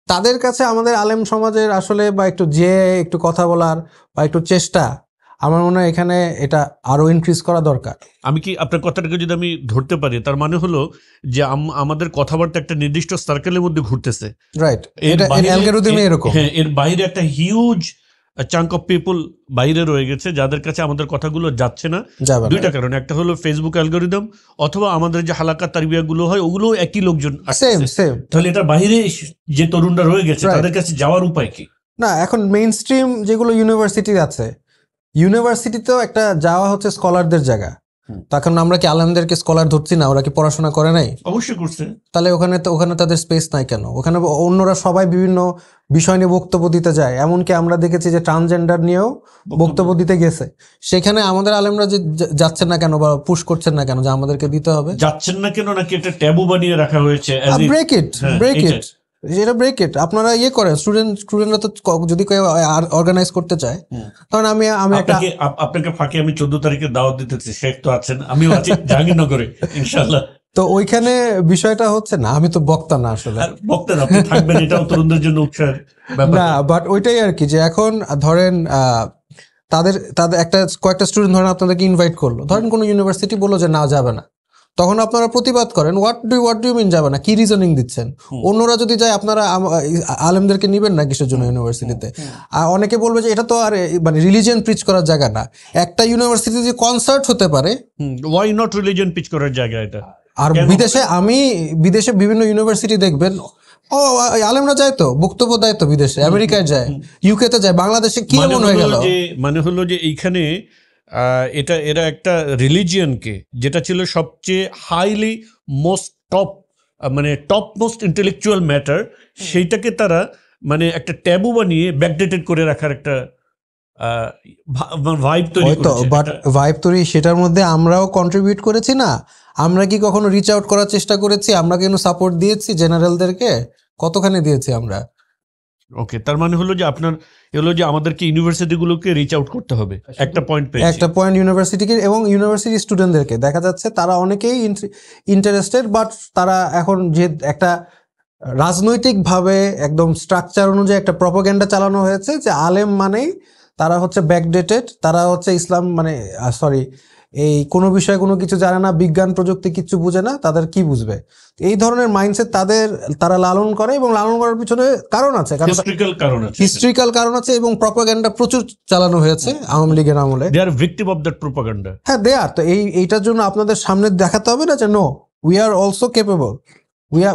Speaker 2: তাদের কাছে আমাদের আলেম সমাজের আসলে বা একটু কথা বলার বা একটু চেষ্টা, আমার মনে হয় এখানে এটা আরো ইনক্রিজ করা দরকার।
Speaker 3: আমি কি আপনার কথাটাকে যদি আমি ধরতে পারি, তার মানে হলো যে আমাদের কথাবার্তা একটা নির্দিষ্ট সার্কেলের মধ্যে ঘুরতেছে,
Speaker 2: রাইট? এটা অ্যালগরিদমে এরকম।
Speaker 3: হ্যাঁ, এর বাইরে একটা হিউজ চাঙ্ক অফ পিপল বাইরে রয়ে গেছে, যাদের কাছে আমাদের কথাগুলো যাচ্ছে না। দুইটা কারণ, একটা হলো ফেসবুক অ্যালগরিদম, অথবা আমাদের যে হালাকা তারবিয়া গুলো হয় ওগুলো একই লোকজন। তাহলে এটা বাইরে যে তরুণরা রয়ে গেছে তাদের কাছে যাওয়ার উপায় কি?
Speaker 2: না, এখন মেইন স্ট্রিম যেগুলো ইউনিভার্সিটি আছে, ইউনিভার্সিটিতেও একটা যাওয়া হচ্ছে স্কলারদের জায়গা। তখন আমরা কি আলেমদেরকে স্কলার ধরছি না? ওরা কি পড়াশোনা করে নাই?
Speaker 3: অবশ্যই করছে।
Speaker 2: তাহলে ওখানে তাদের স্পেস নাই কেন? ওখানে অন্যরা সবাই বিভিন্ন বিষয় নিয়ে বক্তব্য দিতে যায়, এমনকি আমরা দেখেছি যে ট্রান্সজেন্ডার নিয়েও বক্তব্য দিতে গেছে। সেখানে আমাদের আলেমরা যে যাচ্ছেন না কেন বা পুশ করছেন না কেন যে আমাদেরকে দিতে হবে?
Speaker 3: যাচ্ছেন না কেন, নাকি একটা ট্যাবু বানিয়ে রাখা হয়েছে?
Speaker 2: ব্রেক ইট এটা ব্রেক ইট। আপনারা করেন, স্টুডেন্টরা তো যদি কেউ অর্গানাইজ করতে চায়, তখন আমি
Speaker 3: আপনাকে ফাঁকে আমি 14 তারিখে দাওয়াত দিতেছি, শেখ তো আছেন, আমিও আছি জাহাঙ্গীরনগরে ইনশাআল্লাহ।
Speaker 2: তো ওইখানে বিষয়টা হচ্ছে না, আমি তো বক্তা না আসলে,
Speaker 3: বক্তা আপনি থাকবেন, এটাও তরুণদের জন্য উৎসাহের ব্যাপার
Speaker 2: না। বাট ওইটাই আর কি, যে এখন ধরেন তাদের কয়েকটা স্টুডেন্ট ধরেন আপনাদেরকে ইনভাইট করলো, ধরেন কোনো ইউনিভার্সিটি বললো যে না যাবে না, তখন আপনারা প্রতিবাদ করেন, হোয়াট ডু ইউ মিন যাবে না, কি রিজনিং দিচ্ছেন? অন্যরা যদি যায় আপনারা আলেমদেরকে নিবেন না কিসের জন্য ইউনিভার্সিটিতে? আর অনেকে বলবে যে এটা তো আর মানে রিলিজিয়ন প্রিচ করার জায়গা না। একটা ইউনিভার্সিটি যে কনসার্ট হতে পারে,
Speaker 3: ওয়াই নট রিলিজিয়ন প্রিচ করার জায়গা এটা?
Speaker 2: আর বিদেশে বিভিন্ন ইউনিভার্সিটি দেখবেন, আলেমরা যায় তো, বক্তব্য দেয় তো, বিদেশে আমেরিকায় যায়, ইউকেতে যায়, বাংলাদেশে কি এমন হয়ে গেল?
Speaker 3: মানে হলো যে এইখানে এরা একটা রিলিজিয়নকে, যেটা ছিল সবচেয়ে highly top most intellectual matter, সেইটাকে তারা মানে একটা ট্যাবু বানিয়ে ব্যাকডেটেড করে রাখার একটা ভাইব তৈরি করেছে।
Speaker 2: বাট ভাইব তৈরি, সেটার মধ্যে আমরাও কন্ট্রিবিউট করেছি না? আমরা কি কখনো রিচ আউট করার চেষ্টা করেছি? আমরা কেন সাপোর্ট দিয়েছি জেনারেলদেরকে? কতখানি দিয়েছি আমরা?
Speaker 3: ওকে, তার মানে হলো যে আপনার হলো যে আমাদেরকে ইউনিভার্সিটিগুলোকে রিচ আউট করতে হবে। একটা পয়েন্ট
Speaker 2: ইউনিভার্সিটিকে এবং ইউনিভার্সিটি স্টুডেন্টদেরকে দেখা যাচ্ছে তারা অনেকেই ইন্টারেস্টেড, বাট তারা এখন যে একটা রাজনৈতিকভাবে একদম স্ট্রাকচার অনুযায়ী একটা প্রপাগান্ডা চালানো হয়েছে যে আলেম মানেই তারা হচ্ছে ব্যাকডেটেড, তারা হচ্ছে ইসলাম মানে সরি এই কোনো বিষয়ে কোনো কিছু জানে না, বিজ্ঞান প্রযুক্তি কিচ্ছু বুঝে না, তাদের কি বুঝবে? এই ধরনের মাইন্ডসেট তারা লালন করে, এবং লালন করার পিছনে কারণ আছে, হিস্ট্রিক্যাল কারণ আছে, এবং প্রপাগান্ডা প্রচুর চালানো হয়েছে আওয়ামী লীগের আমলে।
Speaker 3: দে আর ভিকটিম অফ দ্যাট প্রপাগান্ডা।
Speaker 2: হ্যাঁ, দে আর। তো এইটার জন্য আপনাদের সামনে দেখাতে হবে না যে no, we are also capable,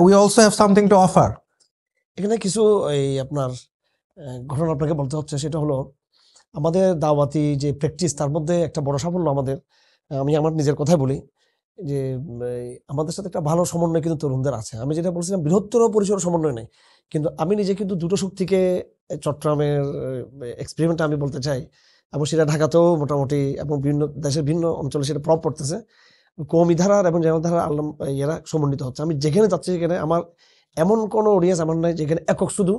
Speaker 2: we also have something to offer.
Speaker 1: এখানে কিছু এই আপনার ঘটনা আপনাকে বলতে হচ্ছে, সেটা হলো আমাদের দাওয়াতি যে প্র্যাকটিস, তার মধ্যে একটা বড় সাফল্য আমাদের, আমি আমার নিজের কথাই বলি যে আমাদের সাথে একটা ভালো সমন্বয় কিন্তু তরুণদের আছে। আমি যেটা বলছিলাম বৃহত্তর পরিসর সমন্বয় নেই, কিন্তু আমি নিজে কিন্তু দুটো শক্তিকে চট্টগ্রামের এক্সপেরিমেন্ট আমি বলতে চাই, এবং সেটা ঢাকাতেও মোটামুটি এবং বিভিন্ন দেশের ভিন্ন অঞ্চলে সেটা প্রভাব পড়তেছে। কওমি ধারার এবং জামাত ধারার আলম এরা সমন্বিত হচ্ছে। আমি যেখানে যাচ্ছি সেখানে আমার এমন কোনো অডিয়েন্স আমার নাই যেখানে একক শুধু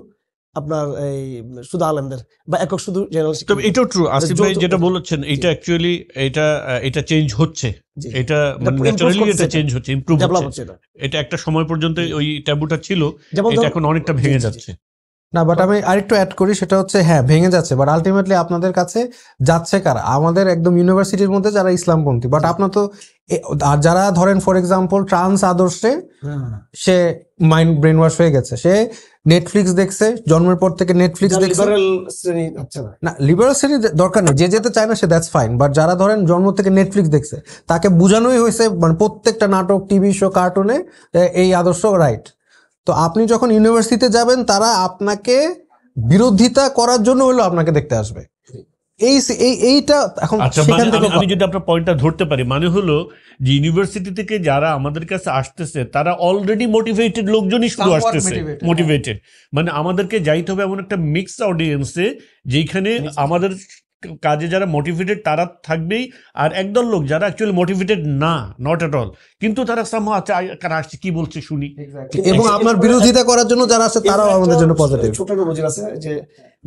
Speaker 1: আপনার এই শুধু আলেমদের বা একক শুধু জেনারেল।
Speaker 3: তবে এটাও ট্রু আসিফ ভাই যেটা বলেছেন, এটা অ্যাকচুয়ালি এটা চেঞ্জ হচ্ছে, এটা মানে ন্যাচারালি এটা চেঞ্জ হচ্ছে, ইমপ্রুভ হচ্ছে। এটা একটা সময় পর্যন্ত ওই ট্যাবুটা ছিল, এটা এখন অনেকটা ভেঙে যাচ্ছে।
Speaker 2: না, বাট আমি আরেকটু অ্যাড করি, সেটা হচ্ছে হ্যাঁ ভেঙে যাচ্ছে, বাট আলটিমেটলি আপনাদের কাছে যাচ্ছে কারা? আমাদের একদম ইউনিভার্সিটির মধ্যে যারা ইসলামপন্থী, বাট আপনার তো আর যারা ধরেন ফর এক্সাম্পল ট্রান্স আদর্শে সে মাইন্ড ব্রেন ওয়াশ হয়ে গেছে, সে নেটফ্লিক্স দেখছে, জন্মের পর থেকে নেটফ্লিক্স দেখছে। না, লিবারেল শ্রেণী দরকার নেই, যে যেতে চায় না সে দ্যাটস ফাইন, বাট যারা ধরেন জন্ম থেকে নেটফ্লিক্স দেখছে, তাকে বোঝানোই হয়েছে মানে প্রত্যেকটা নাটক, টিভি শো, কার্টুনে এই আদর্শ রাইট। তো আপনি যখন ইউনিভার্সিটিতে যাবেন, তারা আপনাকে বিরোধিতা করার জন্য হলো আপনাকে দেখতে আসবে। এইটা এখন
Speaker 3: আমি যদি আপনার পয়েন্টটা ধরতে পারি, মানে হলো যে ইউনিভার্সিটি থেকে যারা আমাদের কাছে আসতেছে তারা অলরেডি মোটিভেটেড লোকজনই শুধু আসতেছে, মোটিভেটেড মানে আমাদেরকে যাইতে হবে এমন একটা মিক্সড অডিয়েন্সে যেখানে আমাদের কাজে যারা মোটিভেটেড তারা থাকবেই, আর একদল লোক যারা অ্যাকচুয়ালি মোটিভেটেড না, নট এট অল, কিন্তু তারা সামহাও আচ্ছা কারা আসছে কি বলছে শুনি,
Speaker 2: এবং আপনার বিরোধিতা করার জন্য যারা আসে তারাও আমাদের জন্য পজিটিভ।
Speaker 1: ছোট একটা নজির আছে যে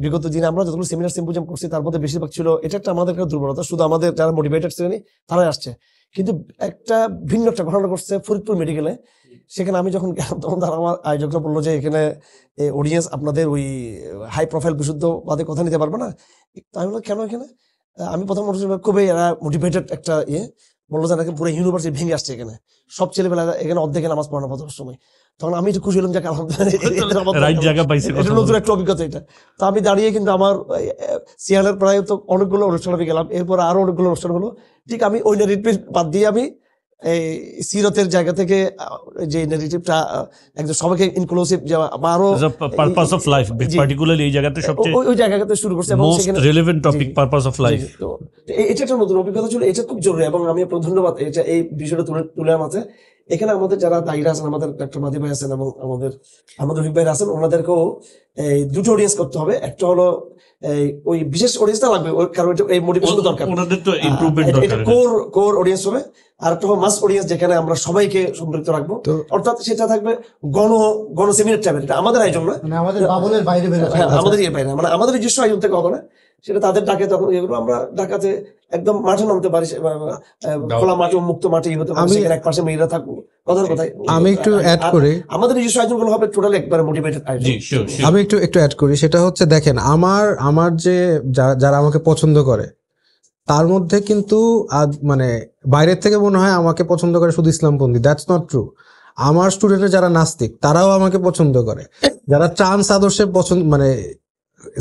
Speaker 1: বিগত দিনে আমরা যতগুলো সেমিনার সিম্পোজিয়াম করছি তার মধ্যে বেশিরভাগ ছিল, এটা একটা আমাদের একটা দুর্বলতা, শুধু আমাদের যারা মোটিভেটেড শ্রেণী তারাই আসছে। কিন্তু একটা ভিন্ন একটা ঘটনা ঘটছে ফরিদপুর মেডিকেলে। সেখানে আমি যখন গেলাম তখন তারা আমার আয়োজকরা বললো যে এখানে অডিয়েন্স আপনাদের ওই হাই প্রোফাইল বিশুদ্ধবাদে কথা নিতে পারবে না। আমি বললাম কেন এখানে? আমি প্রথম খুবই এরা মোটিভেটেড একটা বললো যে নাকি পুরো ইউনিভার্সিটি ভেঙে আসছে, এখানে সব ছেলেবেলা এখানে অর্ধেকে নামাজ পড়ানো ফজরের সময়। তখন আমি একটু খুশি হলাম যে নতুন একটা অভিজ্ঞতা এটা। তো আমি দাঁড়িয়ে কিন্তু আমার সিয়ালের প্রায় তো অনেকগুলো অনুষ্ঠান আমি গেলাম, এরপর আরো অনেকগুলো অনুষ্ঠান হলো। ঠিক আমি ওই নেগেটিভ বাদ দিয়ে আমি এই সিরতের জায়গা থেকে যে নেগেটিভটা একদম সবাইকে ইনক্লুসিভ আরো
Speaker 3: পারপাস অফ লাইফ পার্টিকুলারলি এই জায়গাতে সবচেয়ে
Speaker 1: ওই জায়গাতে শুরু করছে এবং
Speaker 3: most relevant topic purpose of life.
Speaker 1: তো এটা একটা নতুন অভিজ্ঞতা ছিল, এটা খুব জরুরি এবং আমি আপনাকে ধন্যবাদ এটা এই বিষয়টা তুলে আনতে। এখানে আমাদের যারা দায়ীরা আছেন, আমাদের ডক্টর মাদি ভাই আছেন এবং আমাদের রফিক ভাই আছেন, ওনাদেরকেও এই দুটো অডিয়েন্স করতে হবে। একটা হলো ওই বিশেষ অডিয়েন্সটা লাগবে, কারণ এই মোটিভেশন দরকার,
Speaker 3: ওনাদের তো ইমপ্রুভমেন্ট দরকার,
Speaker 1: এটা কোর অডিয়েন্স হবে। আর একটা হবে মাস অডিয়েন্স, যেখানে আমরা সবাইকে সম্পৃক্ত রাখবো, অর্থাৎ সেটা থাকবে গণ সেমিনার টাইপের। এটা আমাদের আয়োজন না,
Speaker 4: মানে আমাদের বাবলের বাইরে বের হবে,
Speaker 1: আমাদের বাইরে, মানে আমাদের নিজস্ব আয়োজন থেকে হবে না, সেটা তাদের ডাকে। তখন এগুলো আমরা ঢাকাতে একদম মাঠে নামতে পারি, খোলা মাঠে, মুক্ত মাঠে হতে পারি, সেখানে এক পাশে মেয়েরা থাকবো, কথার কথাই।
Speaker 2: আমি একটু অ্যাড করি,
Speaker 1: আমাদের নিজস্ব আয়োজনগুলো হবে টোটালি একবারে মোটিভেটেড আয়োজন।
Speaker 2: আমি একটু অ্যাড করি, সেটা হচ্ছে দেখেন আমার যে যারা আমাকে পছন্দ করে তার মধ্যে কিন্তু মানে বাইরের থেকে মনে হয় আমাকে পছন্দ করে শুধু ইসলামপন্থী, দ্যাটস নট ট্রু। আমার স্টুডেন্টের যারা নাস্তিক তারাও আমাকে পছন্দ করে, যারা ট্রান্স আদর্শে পছন্দ মানে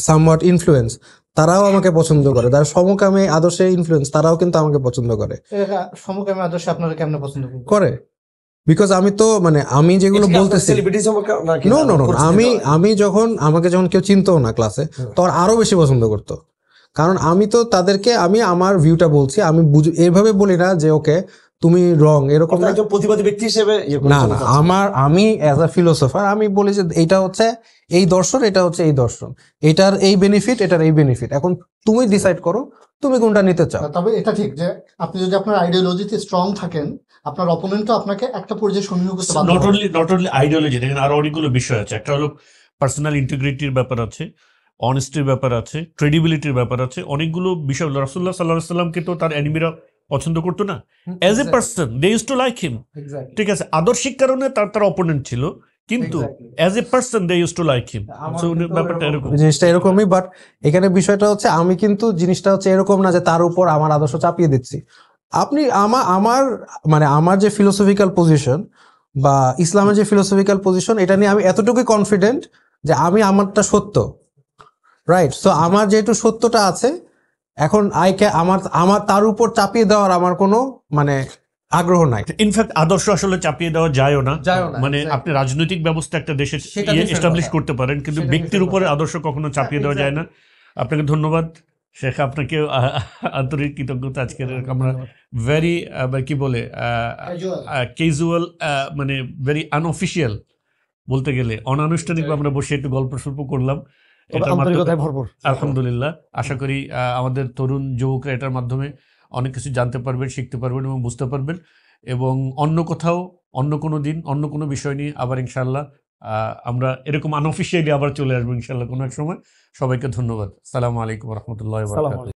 Speaker 2: সামওয়াট ইনফ্লুয়েন্স তারাও আমাকে পছন্দ করে, যারা সমকামী আদর্শে ইনফ্লুয়েন্স তারাও কিন্তু আমাকে পছন্দ করে।
Speaker 4: সমকামী আদর্শে আপনারা কেমনে পছন্দ
Speaker 2: করে? বিকজ আমি তো মানে আমি যেগুলো বলতেছি, আমি যখন আমাকে যখন কেউ চিনতো না ক্লাসে, তখন আরো বেশি পছন্দ করতো, কারণ আমি তো তাদেরকে আমি আমার ভিউটা বলছি, আমি এইভাবে বলি না যে ওকে তুমি রং, এরকম
Speaker 1: প্রতিবাদী ব্যক্তি হিসেবে
Speaker 2: না। আমি অ্যাজ আ ফিলোসফার আমি বলি যে এইটা হচ্ছে এই দর্শন, এটা হচ্ছে এই দর্শন, এটার এই বেনিফিট, এটার এই বেনিফিট, এখন তুমি ডিসাইড করো তুমি কোনটা নিতে চাও।
Speaker 4: তবে এটা ঠিক যে আপনি যদি আপনার আইডিওলজিতে স্ট্রং থাকেন, আপনার অপোনেন্টও আপনাকে একটা পর্যায়ে সমীহ করতে পারবে।
Speaker 3: নট অনলি আইডিওলজি, দেখেন আরো অনেকগুলো বিষয় আছে। একটা হলো পার্সোনাল ইন্টিগ্রিটির ব্যাপার আছে, অনেস্টির ব্যাপার আছে, ক্রেডিবিলিটির ব্যাপার আছে, অনেকগুলো বিষয়। রাসূলুল্লাহ সাল্লাল্লাহু আলাইহি ওয়াসাল্লামকে তো তার এনিমিরা পছন্দ করতো না, as a person they used to like him, ঠিক আছে, আদর্শিক কারণে তার অপোনেন্ট ছিল, কিন্তু as a person they use to like him. So ব্যাপারটা এরকম।
Speaker 2: জিনিসটা এরকমই, বাট এখানে বিষয়টা হচ্ছে আমি কিন্তু জিনিসটা হচ্ছে এরকম না যে তার উপর আমার আদর্শ চাপিয়ে দিচ্ছি। আপনি আমার যে ফিলোসফিক্যাল পজিশন বা ইসলামের যে ফিলোসফিক্যাল পজিশন, এটা নিয়ে আমি এতটুকুই কনফিডেন্ট যে আমি আমারটা সত্য, রাইট? সো আমার যেহেতু সত্যটা আছে, এখন আমার তার উপর চাপিয়ে দেওয়ার আমার কোনো মানে আগ্রহ নাই।
Speaker 3: ইনফ্যাক্ট আদর্শ আসলে চাপিয়ে দেওয়া যায়ও না। মানে
Speaker 2: exactly.
Speaker 3: আপনি রাজনৈতিক ব্যবস্থা একটা দেশের
Speaker 2: সেটা different
Speaker 3: এস্টাবলিশ
Speaker 2: কথা।
Speaker 3: করতে পারেন, কিন্তু
Speaker 2: সেটা
Speaker 3: ব্যক্তির
Speaker 2: different
Speaker 3: উপরে
Speaker 2: কথা।
Speaker 3: আদর্শ কখনো চাপিয়ে দেওয়া যায় না। আপনাকে ধন্যবাদ শেখ, আপনাকে আন্তরিক কৃতজ্ঞতা। আজকের আমরা ভেরি কি বলে ক্যাজুয়াল, মানে ভেরি আনঅফিসিয়াল বলতে গেলে অনানুষ্ঠানিক আমরা বসে একটু গল্প সল্প করলাম।
Speaker 1: তবে
Speaker 3: এটার মাধ্যমে
Speaker 1: আন্তরিকতায় ভরপুর।
Speaker 3: আলহামদুলিল্লাহ, আশা করি আমাদের তরুণ যুবকরা এটার মাধ্যমে অনেক কিছু জানতে পারবেন, শিখতে পারবেন এবং বুঝতে পারবেন। এবং অন্য কোথাও, অন্য কোনো দিন, অন্য কোনো বিষয় নিয়ে আবার ইনশাআল্লাহ আমরা এরকম আনঅফিসিয়ালি আবার চলে আসবো ইনশাআল্লাহ কোনো এক সময়। সবাইকে ধন্যবাদ। আসসালামু আলাইকুম ওয়া রাহমাতুল্লাহি ওয়া বারাকাতুহু।